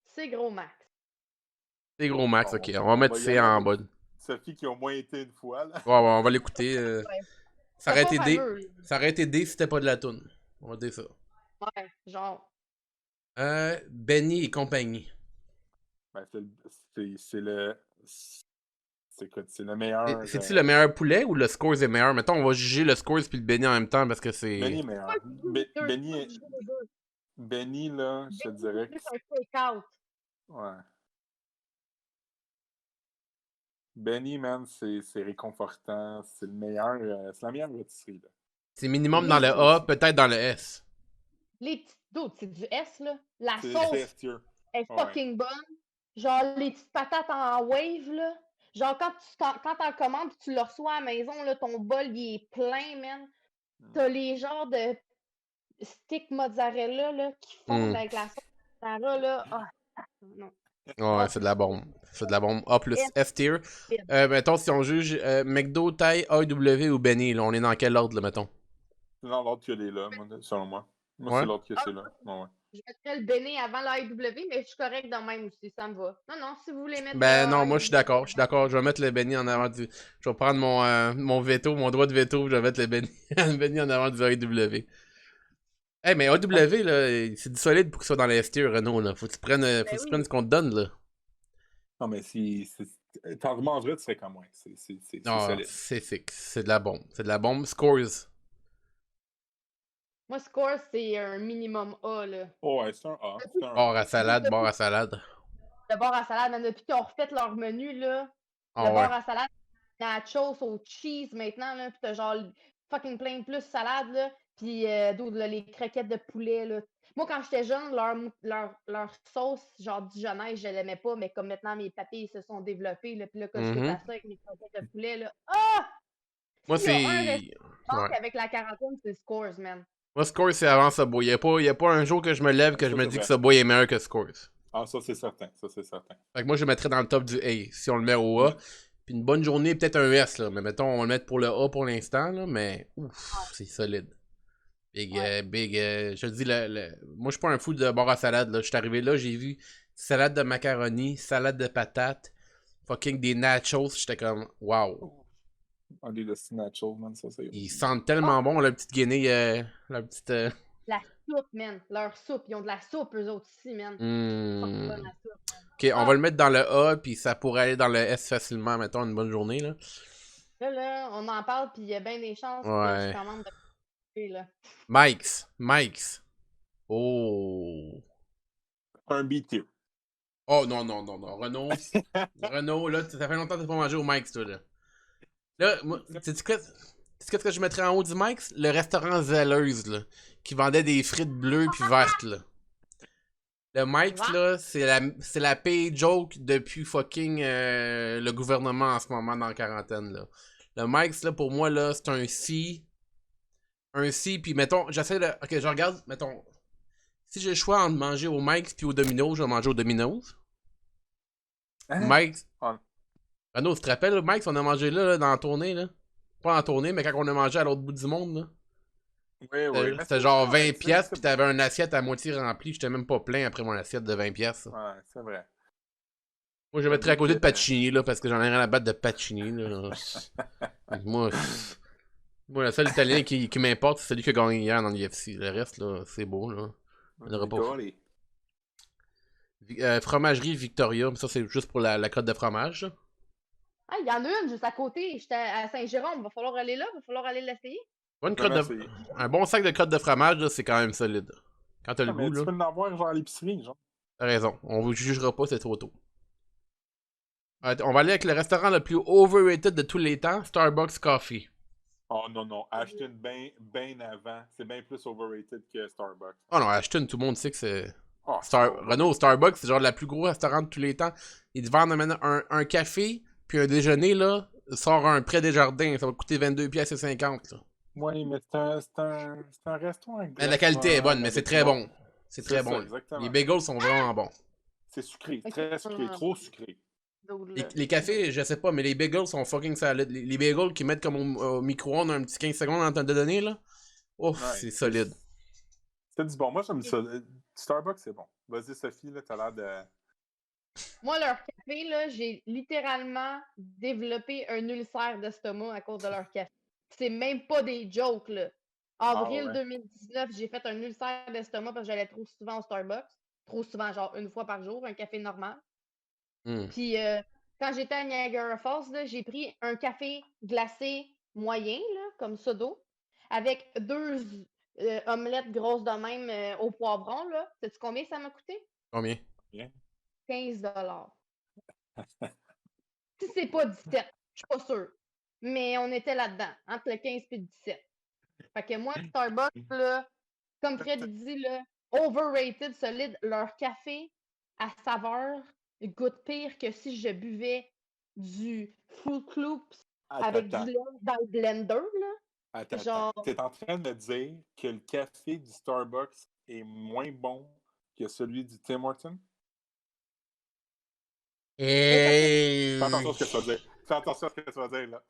C'est gros max. C'est gros max, ok. On va mettre C en bas. Sophie qui a au moins été une fois, là. Ouais, on va l'écouter. Ça aurait été D. Fameux, ça aurait été D si c'était pas de la toune. On va dire ça. Ouais, genre. Benny et compagnie. Ben, c'est le. C'est quoi? C'est le meilleur. C'est-tu le meilleur poulet ou le Scores est meilleur? Mettons, on va juger le Scores puis le Benny en même temps parce que c'est. Benny est meilleur. Benny, là, je te dirais que. C'est un fake-out. Ouais. Benny, man, c'est réconfortant. C'est le meilleur. C'est la meilleure rôtisserie, là. C'est minimum dans le A, peut-être dans le S. Les petites D'autres, c'est du S, là. La C'est sauce S-tier. est fucking bonne. Genre, les petites patates en wave, là. Genre, quand t'en commandes et tu le reçois à la maison, là, ton bol, il est plein, man. T'as les genres de sticks mozzarella, là, qui fondent avec la sauce mozzarella, là. Ah, non. Ouais, c'est de la bombe. C'est de la bombe. A plus S tier. Mettons, si on juge McDo, Thai, AEW ou Benny, là, on est dans quel ordre, là, mettons? C'est dans l'ordre qu'il est là, selon moi. Moi, Ouais. c'est l'ordre que c'est là. Ouais. Je mettrais le Benny avant l'AEW, mais je suis correct dans le même aussi, ça me va. Non, si vous voulez mettre Non, moi je suis d'accord, Je vais mettre le Benny en avant du. Je vais prendre mon veto, mon droit de veto, je vais mettre le Benny en avant du AEW. Hey, mais AEW, là, c'est du solide pour qu'il soit dans la ST, Renault, là. Faut que tu prennes ce qu'on te donne, là. Non, mais si. T'en demanderais, tu serais comme moi. C'est solide. C'est de la bombe. C'est de la bombe. Scores. Moi, Score, c'est un minimum A, là. Oh, ouais, c'est un A. Bar à salade, bar à salade. Le bar à salade, même depuis qu'ils ont refait leur menu, là. Le bar à salade, nachos au cheese maintenant, là. Pis t'as genre fucking plein de plus salade, là. Pis les croquettes de poulet, là. Moi, quand j'étais jeune, leur sauce, genre dijonnaise, je l'aimais pas, mais comme maintenant mes papilles se sont développées, là, pis là, quand je goûte à ça avec mes croquettes de poulet, là. Ah! Moi, S'il y a un c'est. avec la quarantaine, c'est Scores, man. Moi, Scores, c'est avant Subway. Y a pas un jour que je me lève que je me dis que Subway est meilleur que Scores. Ah, ça, c'est certain. Fait que moi, je le mettrais dans le top du A, si on le met au A. Puis une bonne journée, peut-être un S, là. Mais mettons, on va le mettre pour le A pour l'instant, là. Mais, ouf, c'est solide. Je te dis, moi, je suis pas un fou de bar à salade, là. Je suis arrivé là, j'ai vu salade de macaroni, salade de patates, fucking des nachos. J'étais comme, wow. Des nachos, man, ça, c'est... Ils sentent tellement bon, la petite guinée, la petite... La soupe, man. Leur soupe. Ils ont de la soupe, eux autres ici, man. Ok, on va le mettre dans le A, puis ça pourrait aller dans le S facilement, mettons, une bonne journée, là. Là, on en parle, puis il y a bien des chances que je commande de là. Mike's. Oh. Un B-tier. Oh, non. Renault, là, ça fait longtemps que t'as pas mangé au Mike's, toi, là. Là, moi, sais-tu ce que je mettrais en haut du Mike's? Le restaurant Zelleuse, là, qui vendait des frites bleues puis vertes, là. Le Mike's, là, c'est la pay joke depuis fucking le gouvernement en ce moment dans la quarantaine, là. Le Mike's, là, pour moi, là, c'est un C. Un C, puis mettons, j'essaie de... Ok, je regarde, mettons... Si j'ai le choix entre manger au Mike's puis au Domino's, je vais manger au Domino's. Mike's... Renaud, tu te rappelles, Mike's, on a mangé là, dans la tournée, là? Pas en tournée, mais quand on a mangé à l'autre bout du monde, là. Oui. C'était genre 20 piastres, pis t'avais une assiette à moitié remplie. J'étais même pas plein après mon assiette de 20 piastres. Ouais, c'est vrai. Moi, je mettrais à côté de Pacini, là, parce que j'en ai rien à battre de Pacini, là. moi, le seul Italien qui m'importe, c'est celui qui a gagné hier dans l'UFC. Le reste, là, c'est beau, là. Fromagerie Victoria, mais ça, c'est juste pour la crotte de fromage. Ah, il y en a une juste à côté. J'étais à Saint-Jérôme. Va falloir aller là. Va falloir aller l'essayer. Un bon sac de crotte de fromage, là, c'est quand même solide. Quand t'as le goût, là. Tu peux en avoir genre à l'épicerie, genre. T'as raison. On vous jugera pas, c'est trop tôt. On va aller avec le restaurant le plus overrated de tous les temps, Starbucks Coffee. Oh non. Ashton, ben avant. C'est bien plus overrated que Starbucks. Oh non, Ashton, tout le monde sait que c'est... Renaud, Starbucks, c'est genre le plus gros restaurant de tous les temps. Ils te vendent maintenant un café, puis un déjeuner, là, sort un prêt des jardins. Ça va coûter 22,50 $, là. Oui, mais c'est un restaurant. La qualité est bonne, mais c'est très bon. C'est très bon. Exactement. Les bagels sont vraiment bons. C'est sucré, très sucré, trop sucré. Les cafés, je sais pas, mais les bagels sont fucking solides. Les bagels qui mettent comme au micro-ondes un petit 15 secondes en temps de donner, là. Ouf, c'est solide. C'est du bon. Moi, j'aime ça. Starbucks, c'est bon. Vas-y, Sophie, là, t'as l'air de... Moi, leur café, là, j'ai littéralement développé un ulcère d'estomac à cause de leur café. C'est même pas des jokes, là. Avril 2019, j'ai fait un ulcère d'estomac parce que j'allais trop souvent au Starbucks. Trop souvent, genre une fois par jour, un café normal. Puis quand j'étais à Niagara Falls, là, j'ai pris un café glacé moyen, là, comme ça d'eau, avec 2 omelettes grosses de même au poivron. Là. Sais-tu combien ça m'a coûté? Combien? 15 $. Si c'est pas 17, je suis pas sûre. Mais on était là-dedans, entre le 15 et le 17. Fait que moi, Starbucks, là, comme Fred dit, là, overrated, solide. Leur café à saveur goûte pire que si je buvais du Fruit Loops avec du lait dans le blender, là. Attends. T'es en train de me dire que le café du Starbucks est moins bon que celui du Tim Hortons? Fais attention à ce que tu vas dire. Fais attention à ce que tu vas dire, là.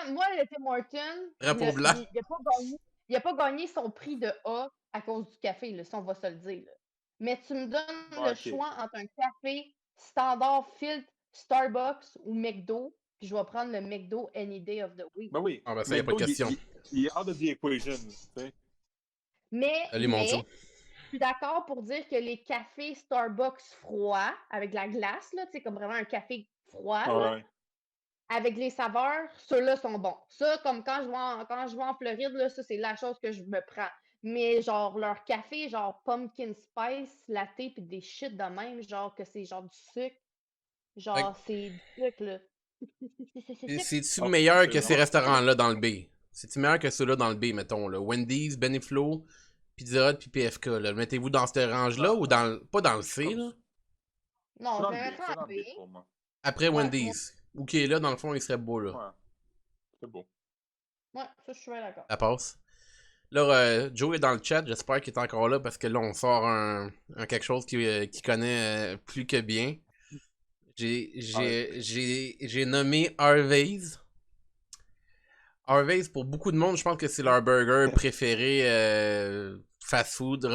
Moi, le Tim Hortons, Drapeau blanc. il n'a pas gagné son prix de A à cause du café, là, si on va se le dire. Là. Mais tu me donnes le choix entre un café standard filtre Starbucks ou McDo, puis je vais prendre le McDo any day of the week. Ben oui. Ah ben ça, il n'y a pas de question. Il est out of the equation, tu sais. Mais je suis d'accord pour dire que les cafés Starbucks froids, avec la glace, là, comme vraiment un café froid, là, avec les saveurs, ceux-là sont bons. Ça, comme quand je vais en Floride, là, ça, c'est la chose que je me prends. Mais genre, leur café, genre pumpkin spice, latte, puis des shit de même, genre que c'est genre du sucre. Genre, c'est du sucre, là. C'est-tu meilleur que ces restaurants-là dans le B? C'est-tu meilleur que ceux-là dans le B, mettons, là? Wendy's, Beniflo, Pizza Hut, puis PFK, là. Mettez-vous dans ce range-là ou dans le... Pas dans le C, là? Non, je vais mettre en B. Après Wendy's. Ou qui est là, dans le fond, il serait beau, là. Ouais. C'est beau. Ouais, ça, je suis d'accord. Ça passe. Là, Joe est dans le chat. J'espère qu'il est encore là parce que là, on sort un quelque chose qu'il connaît plus que bien. J'ai nommé Harvey's. Harvey's, pour beaucoup de monde, je pense que c'est leur burger préféré fast food.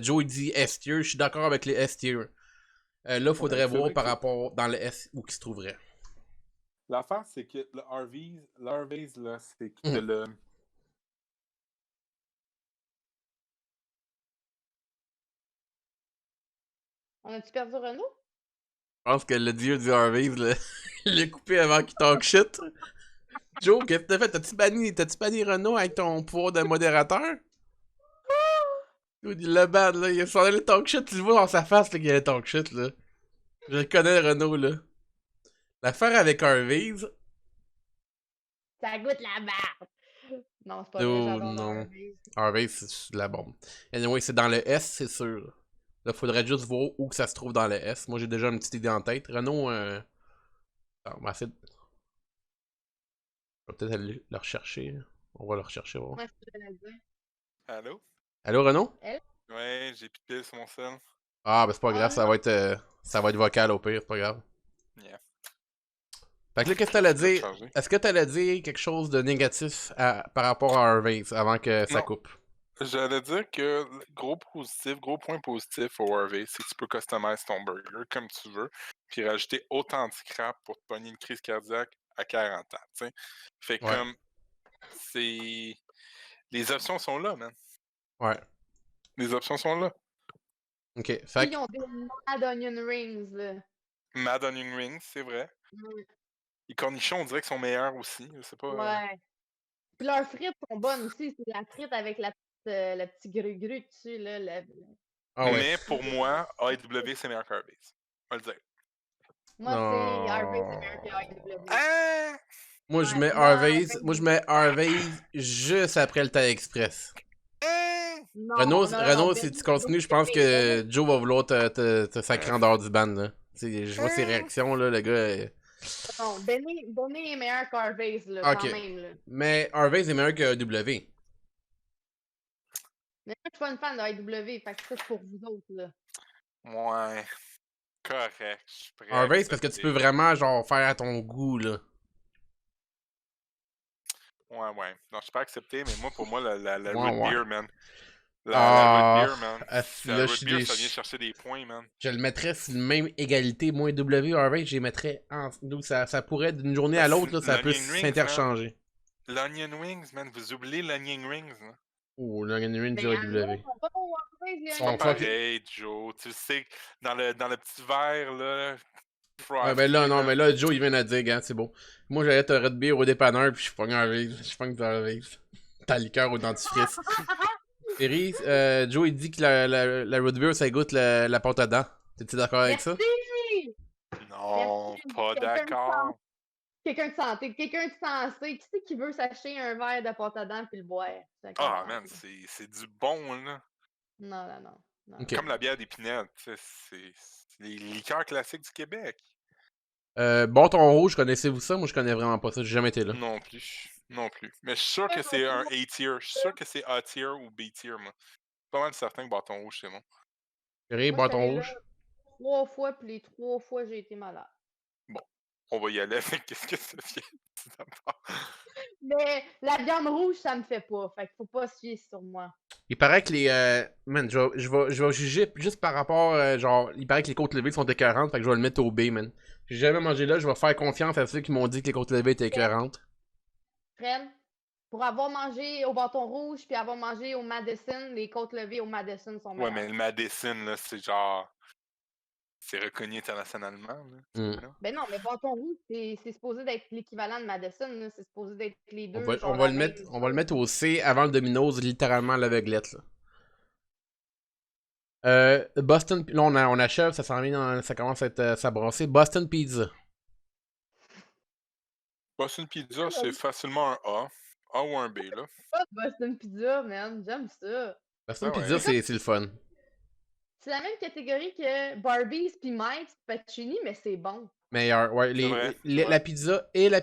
Joe il dit S-tier. Je suis d'accord avec les S-tier. Là, il faudrait voir par rapport dans le S où il se trouverait. L'affaire, c'est que le Harvey's, là, c'est que le... On a-tu perdu Renaud? Je pense que le dieu du Harvey's l'a coupé avant qu'il talk shit. Joe, qu'est-ce que t'as fait? T'as-tu banni Renaud avec ton pouvoir de modérateur? Il le ban, là. Il s'en allait talk shit. Tu le vois dans sa face qu'il allait talk shit, là. Je le connais, Renaud, là. L'affaire avec Harvey's... Ça goûte la merde! Non, c'est pas vrai, j'adore Harvey's. Harvey's, c'est de la bombe. Anyway, c'est dans le S, c'est sûr. Là, faudrait juste voir où que ça se trouve dans le S. Moi, j'ai déjà une petite idée en tête. Renaud, on va essayer de... On va peut-être aller le rechercher. On va le rechercher. Ouais, je te le dire. Allô? Allô, Renaud? Ouais, j'ai plus de pile sur mon cell. Ah, ben c'est pas grave, ça va être vocal au pire, c'est pas grave. Yeah. Fait que là, qu'est-ce que t'allais dire? Est-ce que t'allais dire quelque chose de négatif par rapport à Harvey's avant que ça coupe? J'allais dire que gros point positif au Harvey's, c'est que tu peux customiser ton burger comme tu veux, puis rajouter autant de scrap pour te pogner une crise cardiaque à 40 ans, tu sais. Fait comme, c'est... Les options sont là, man. Ouais. Les options sont là. Ok, fait Ils ont des Mad Onion Rings, là. Mad Onion Rings, c'est vrai. Les cornichons, on dirait qu'ils sont meilleurs aussi, je sais pas. Ouais. Puis leurs frites sont bonnes aussi, c'est la frite avec le petit gru-gru dessus, là. Mais pour moi, AEW, c'est meilleur qu'Harvey's. On va le dire. Moi, c'est Harvey's, c'est meilleur que AEW. Moi, je mets Harvey's juste après le Thai Express. Renaud, si tu continues, je pense que Joe va vouloir te sacrer en dehors du band, là. Je vois ses réactions, là, le gars... Non, Benny est meilleur qu'Harvey's, là, quand même, là. Mais Harvey's est meilleur que AEW. Mais moi, je suis pas une fan de AEW, fait que ça, c'est pour vous autres, là. Ouais. Correct. Harvey's, parce que tu peux vraiment, genre, faire à ton goût, là. Ouais. Non, je suis pas accepté, mais moi, pour moi, la root beer, man. La root beer, man. La root beer, ça vient chercher des points, man. Je le mettrais sur la même égalité. Moi, W, Harvey, je les mettrais en... Ça pourrait, d'une journée à l'autre, ça peut s'interchanger. L'onion wings, man. Vous oubliez l'onion rings, là. Oh, l'onion rings du W. C'est pas pareil, Joe. Tu sais, dans le petit verre, là... Ouais, ben là, non, mais là, Joe, il vient de dire, hein, c'est beau. Moi, j'allais te root beer au dépanneur, puis je pogne Harvey's. Je pogne Harvey's. T'as liqueur au dentifrice. Thierry, Joe, il dit que la root beer, ça goûte la pâte à dents. T'es-tu d'accord avec ça? Non, pas d'accord. Quelqu'un de santé, quelqu'un de sensé. Qui c'est qui veut s'acheter un verre de pâte à dents puis le boire? Ah, man, c'est du bon, là. Non. Ok. Comme la bière d'épinette, c'est les liqueurs classiques du Québec. Bâton rouge, connaissez-vous ça? Moi, je connais vraiment pas ça. J'ai jamais été là. Non plus. Mais je suis sûr que c'est un A-tier. Je suis sûr que c'est A-tier ou B-tier, moi. Pas mal certain que bâton rouge, c'est bon. Chérie, Moi, je suis bâton allée là rouge. 3 fois, puis les 3 fois, j'ai été malade. Bon, on va y aller avec qu'est-ce que ça vient d'abord. Mais la viande rouge, ça me fait pas. Fait qu'il faut pas se fier sur moi. Il paraît que les. Man, je vais juger juste par rapport. Genre, il paraît que les côtes levées sont écœurantes, fait que je vais le mettre au B, man. J'ai jamais mangé là, je vais faire confiance à ceux qui m'ont dit que les côtes levées étaient écœurantes. Fred, pour avoir mangé au bâton rouge puis avoir mangé au Madison, les côtes levées au Madison sont Ouais, meilleures. mais le Madison, là, c'est genre. C'est reconnu internationalement, là. Ben non, mais bâton rouge, c'est supposé d'être l'équivalent de Madison, là. C'est supposé d'être les On deux, va, genre on va la le même mettre, on va le mettre au C avant le Domino's, littéralement à l'aveuglette, là. Boston, là on achève, ça s'en vient, ça commence à être s'abrasser. Boston Pizza. Boston Pizza, c'est facilement un A. A ou un B, là. Ah, Boston Pizza, man, j'aime ça. Boston Ah Pizza, ouais. c'est le fun. C'est la même catégorie que Barbies puis Mike's Pacini, mais c'est bon. Meilleur, ouais. C'est vrai, c'est La vrai.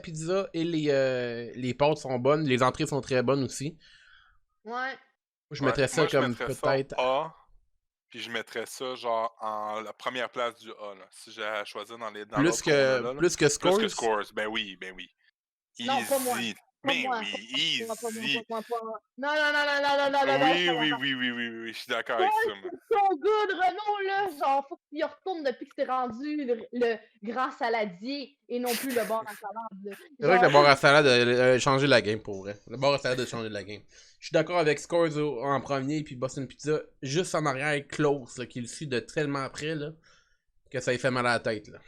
pizza et les pâtes sont bonnes. Les entrées sont très bonnes aussi. Ouais. Je mettrais ça Moi, je comme mettrais peut-être. ça A, puis je mettrais ça genre en la première place du A, là. Si j'ai à choisir dans l'autre qu'on a là. Plus que Scores. Plus que Scores, ben oui. Non, pas moi. Easy. Pas Ben moi. oui, Pas moi. easy. Non. Oui, je suis d'accord avec ça, moi. Son gars de renom, là, genre, faut qu'il retourne depuis que c'est rendu le grand saladier et non plus le bar à salade. Là. C'est vrai que le Genre, bar à salade a changé la game pour vrai. Le bar à salade a changé la game. Je suis d'accord avec Scores en premier, puis Boston Pizza juste en arrière, close, là, qui le suit de tellement près là, que ça lui fait mal à la tête. Là.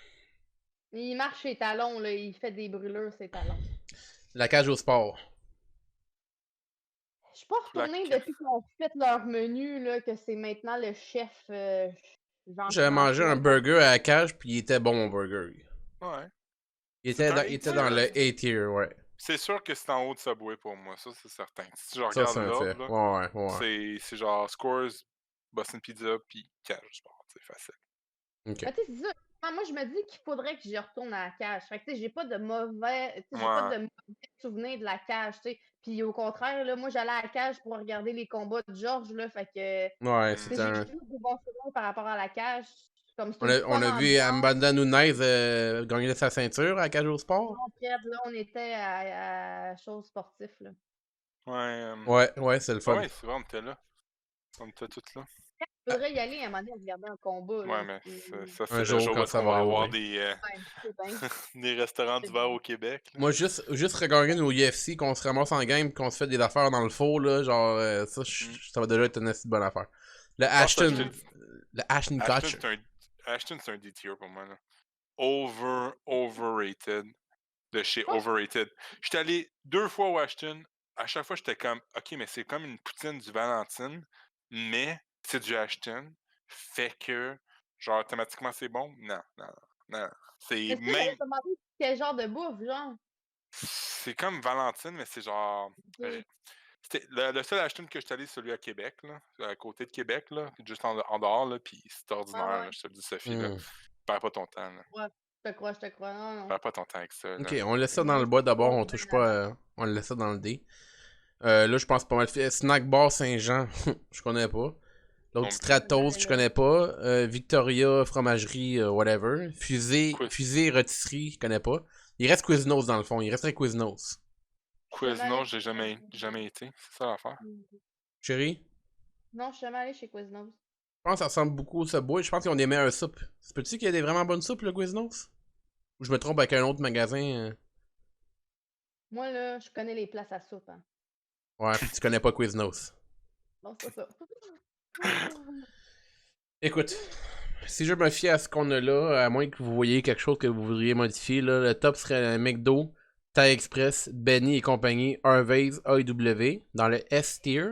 il marche ses talons, là, il fait des brûlures ses talons. La cage au sport. Je suis pas retournée depuis qu'ils ont fait leur menu, là, que c'est maintenant le chef J'avais mangé un burger à la cage, puis il était bon mon burger. Ouais. Il était dans le A-tier, ouais. C'est sûr que c'est en haut de Subway pour moi, ça c'est certain. Si je Ça, regarde c'est un fait. là, Ouais. c'est genre Scores, Boston Pizza, puis Cage Sport, c'est facile. Ok. Mais tu sais, c'est ça. Moi, je me dis qu'il faudrait que j'y retourne à la cage. Fait que, tu sais, j'ai pas de mauvais souvenirs de la cage, tu sais. Puis au contraire, là, moi, j'allais à la cage pour regarder les combats de George, là. Fait que. Ouais, J'ai c'était un. des bons souvenirs par rapport à la cage. Comme c'est On a vu Amanda Nunes gagner sa ceinture à la cage au sport. Là, on était à choses sportives, là. Ouais, c'est le fun. ouais, c'est vrai, on était là. On était tous là. Il faudrait y aller à un moment donné regarder un combat. Ouais, là, mais ça, Un c'est le jour, jour quand où ça on va va avoir arriver. des restaurants d'hiver au Québec. Là. Moi, juste regarder nos UFC, qu'on se ramasse en game, qu'on se fait des affaires dans le faux, là, genre, ça va déjà être une assez bonne affaire. Le Ashton Kutcher. Ashton, c'est un D-tier pour moi. Là. Overrated. De chez Oh. Overrated. J'étais allé 2 fois au Ashton. À chaque fois, j'étais comme, OK, mais c'est comme une poutine du Valentine, mais c'est du Ashton. Fait que, genre, automatiquement, c'est bon? Non. C'est même... Quel genre de bouffe, genre? C'est comme Valentine, mais c'est genre... Le seul Ashton que je suis allé, c'est celui à Québec, là, à côté de Québec, là, juste en dehors, là, puis c'est ordinaire, là, je te le dis, Sophie, là. Perds pas ton temps, là. Ouais, je te crois, non. Perds pas ton temps avec ça, là. Ok, on laisse ça dans le bas d'abord, on touche pas, on le laisse ça dans le D. Là, je pense pas mal fait. Snack Bar Saint-Jean, je connais pas. L'autre Stratos, je connais pas. Victoria, fromagerie, whatever. Fusée, rôtisserie, je connais pas. Il reste Quiznos dans le fond, il resterait Quiznos. Quiznos, j'ai jamais été. C'est ça l'affaire. Chérie? Non, je suis jamais allée chez Quiznos. Je pense que ça ressemble beaucoup au Subway. Je pense qu'ils ont des meilleures soupes. C'est peux-tu qu'il y a des vraiment bonnes soupes, le Quiznos? Ou je me trompe avec un autre magasin? Moi, là, je connais les places à soupe. Hein. Ouais, tu connais pas Quiznos. Non, c'est ça. Écoute, si je me fie à ce qu'on a là, à moins que vous voyez quelque chose que vous voudriez modifier, là, le top serait un McDo, Thai Express, Benny et compagnie, Harvey's, AEW, dans le S tier.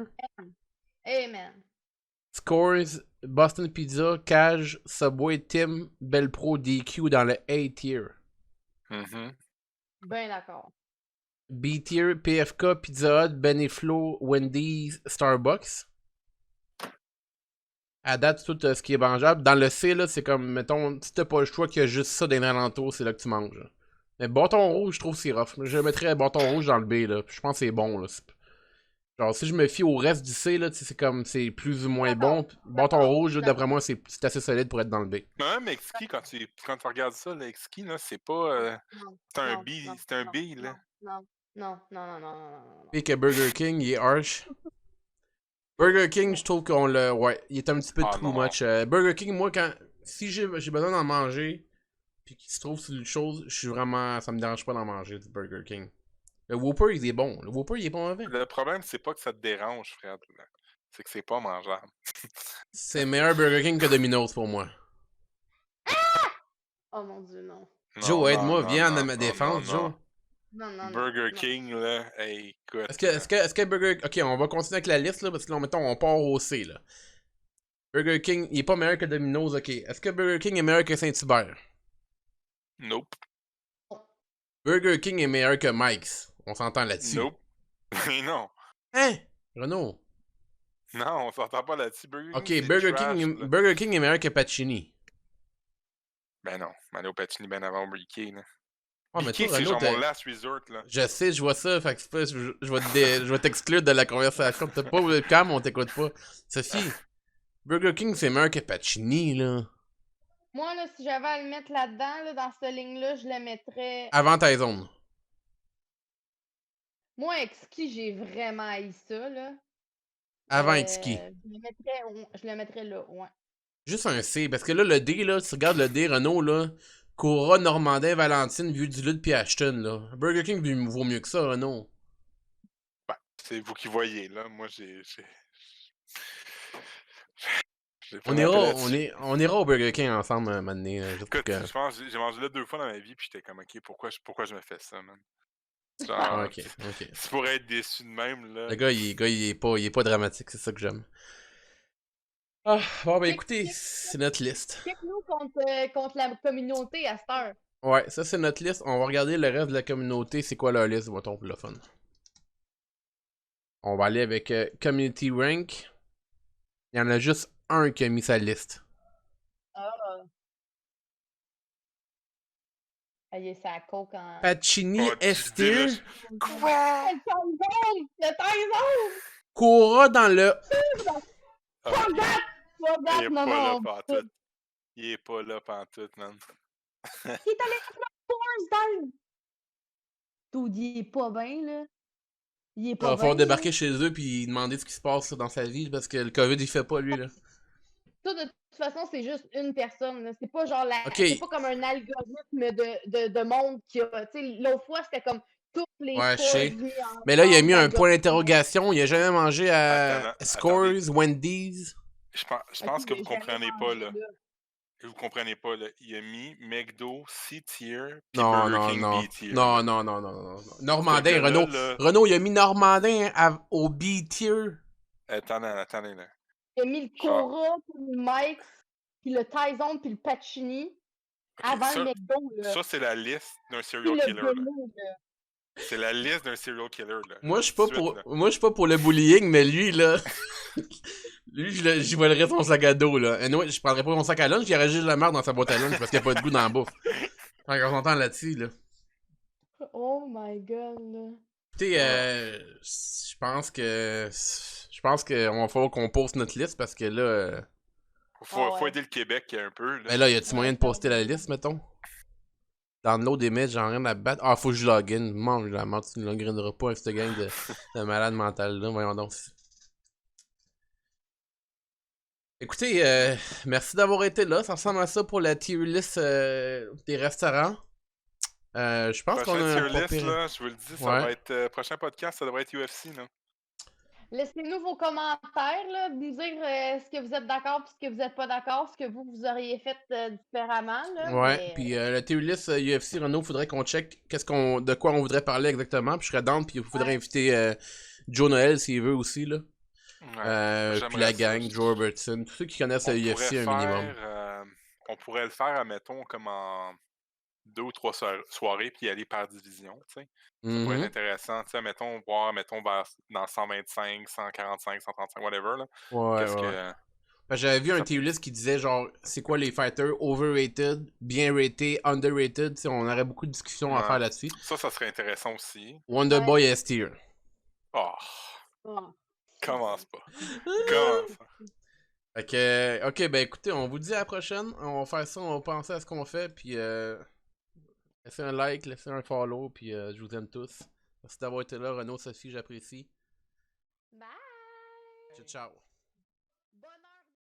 Amen. Scores, Boston Pizza, Cage, Subway, Tim, Bellpro, DQ dans le A tier. Ben d'accord. B tier, PFK, Pizza Hut, Benny Flo, Wendy's, Starbucks. À date, tout ce qui est mangeable. Dans le C, là, c'est comme, mettons, si t'as pas le choix qu'il y a juste ça dans les alentours, c'est là que tu manges. Là. Mais bâton rouge, je trouve que c'est rough. Je mettrais bâton rouge dans le B, là. Je pense que c'est bon, là. Genre, si je me fie au reste du C, là, c'est comme, c'est plus ou moins bon. Bâton rouge, d'après moi, c'est assez solide pour être dans le B. Non, mais Exki, quand tu regardes ça, le Exki, là, c'est pas... c'est un B, là. Non. Puis que Burger King, il est harsh. Burger King, je trouve qu'on l'a... Ouais, il est un petit peu too much. Burger King, moi, si j'ai besoin d'en manger, puis qu'il se trouve sur une chose, je suis vraiment... Ça me dérange pas d'en manger, du Burger King. Le Whopper, il est bon. Le Whopper, il est pas mauvais. Le problème, c'est pas que ça te dérange, Fred. C'est que c'est pas mangeable. C'est meilleur Burger King que Domino's pour moi. Oh mon Dieu, non. Joe, aide-moi, viens à ma défense, Joe. Non. Burger King, là, hey, écoute. Est-ce que Burger... Ok, on va continuer avec la liste, là, parce que là, mettons, on part au C, là. Burger King, il est pas meilleur que Domino's, ok. Est-ce que Burger King est meilleur que Saint-Hubert? Nope. Burger King est meilleur que Mike's. On s'entend là-dessus. Nope. Mais non. Hein? Renaud? Non, on s'entend pas là-dessus. Ok, Burger King est meilleur que Pacini. Ben non. Mano Pacini ben avant Briquet, là. Oh, mais Briquet, toi, c'est Renaud, genre mon last resort, là. Je sais, je vois ça, fait que c'est pas, je vais t'exclure de la conversation. T'as pas le calme, on t'écoute pas. Sophie, Burger King, c'est meilleur que Pacini, là. Moi, là, si j'avais à le mettre là-dedans, là, dans cette ligne-là, je le mettrais... Avant Tyson. Moi, Exki, j'ai vraiment haï ça, là. Avant Exki. Je le mettrais là, ouais. Juste un C, parce que là, le D, là, si tu regardes le D, Renault, là, Cora, Normandin, Valentine, Vieux du Lutte, puis Ashton, là. Burger King vaut mieux que ça, Renault. Ben, c'est vous qui voyez, là. Moi, j'ai on ira au Burger King ensemble, maintenant. Écoute, je pense j'ai mangé là 2 fois dans ma vie, puis j'étais comme, ok, pourquoi je me fais ça, man? Genre, ok. C'est pour être déçu de même, là. Le gars, il est pas dramatique, c'est ça que j'aime. Ah, bon, ben écoutez, c'est notre liste. Check-nous contre la communauté à cette heure. Ouais, ça c'est notre liste. On va regarder le reste de la communauté. C'est quoi leur liste, mettons, pour le fun. On va aller avec Community Rank. Il y en a juste un qui a mis sa liste. Ah. Il est sa coke en... Pacini, S-tier. Quoi? Le Tyson! Cora dans le... Fuck that, non. Il est pas là pantoute, man. Il est allé faire la force dans le... Tout, il est pas bien, là. Il est pas bien. Il va débarquer chez eux puis demander ce qui se passe dans sa vie parce que le COVID, il fait pas, lui, là. Ça, de toute façon, c'est juste une personne, là. C'est pas genre Okay. C'est pas comme un algorithme de monde qui a... Tu sais, l'autre fois, c'était comme toutes les ouais, fois... je sais. Mais là, il a mis un point d'interrogation. Il a jamais mangé à Scores, Wendy's. Je pense que vous comprenez pas, là. Vous comprenez pas, là. Il a mis McDo C-tier puis Burger King B-tier. Non. Normandin, Renaud, il a mis Normandin au B-tier. Attendez, là. Il a mis le Cora, puis le Mike's, puis le Tyson, puis le Pacini avant le McDo, là. Ça, c'est la liste d'un serial killer, là. C'est la liste d'un serial killer, là. Moi, je suis pas pour le bullying, mais lui, là... lui, j'y volerais son sac à dos, là. Anyway, je prendrais pas mon sac à lunch, j'irais juste de la merde dans sa boîte à lunch parce qu'il n'y a pas de goût dans la bouffe. Fait qu'on s'entend là-dessus, là. Oh my god, là. Écoutez, je pense que on va falloir qu'on poste notre liste parce que là... Faut aider le Québec un peu, là. Mais là, y a-tu moyen de poster la liste, mettons? Download des matchs, j'en rien à battre. Ah, faut que je login. Mange la merde, tu ne logineras pas avec cette gang de malades mentales là. Voyons donc. Écoutez, merci d'avoir été là. Ça ressemble à ça pour la tier list des restaurants. Je pense qu'on a un tier list, là, je vous le dis, ça va être prochain podcast, ça devrait être UFC, là. Laissez-nous vos commentaires, là, de nous dire ce que vous êtes d'accord et ce que vous n'êtes pas d'accord, ce que vous auriez fait différemment. Là, ouais, puis la tier list UFC, Renaud, faudrait qu'on check de quoi on voudrait parler exactement. Puis je serais down, puis il faudrait inviter Joe Noël s'il veut aussi, là. Puis la gang, Joe Robertson, tous ceux qui connaissent le UFC un minimum. On pourrait le faire, admettons, comme en 2 ou 3 soirées, puis aller par division, tu sais. Ça pourrait être intéressant, tu sais, mettons vers dans 125, 145, 135, whatever, là. Ouais. J'avais vu un tier list qui disait genre c'est quoi les fighters overrated, bien rated, underrated. T'sais, on aurait beaucoup de discussions à faire là-dessus. Ça serait intéressant aussi. Wonderboy S tier. Oh. Oh. Commence pas. Commence pas. Fait que, ok, ben écoutez, on vous dit à la prochaine. On va faire ça, on va penser à ce qu'on fait, puis laissez un like, laissez un follow, puis je vous aime tous. Merci d'avoir été là, Renaud, Sophie, j'apprécie. Bye! Ciao, ciao.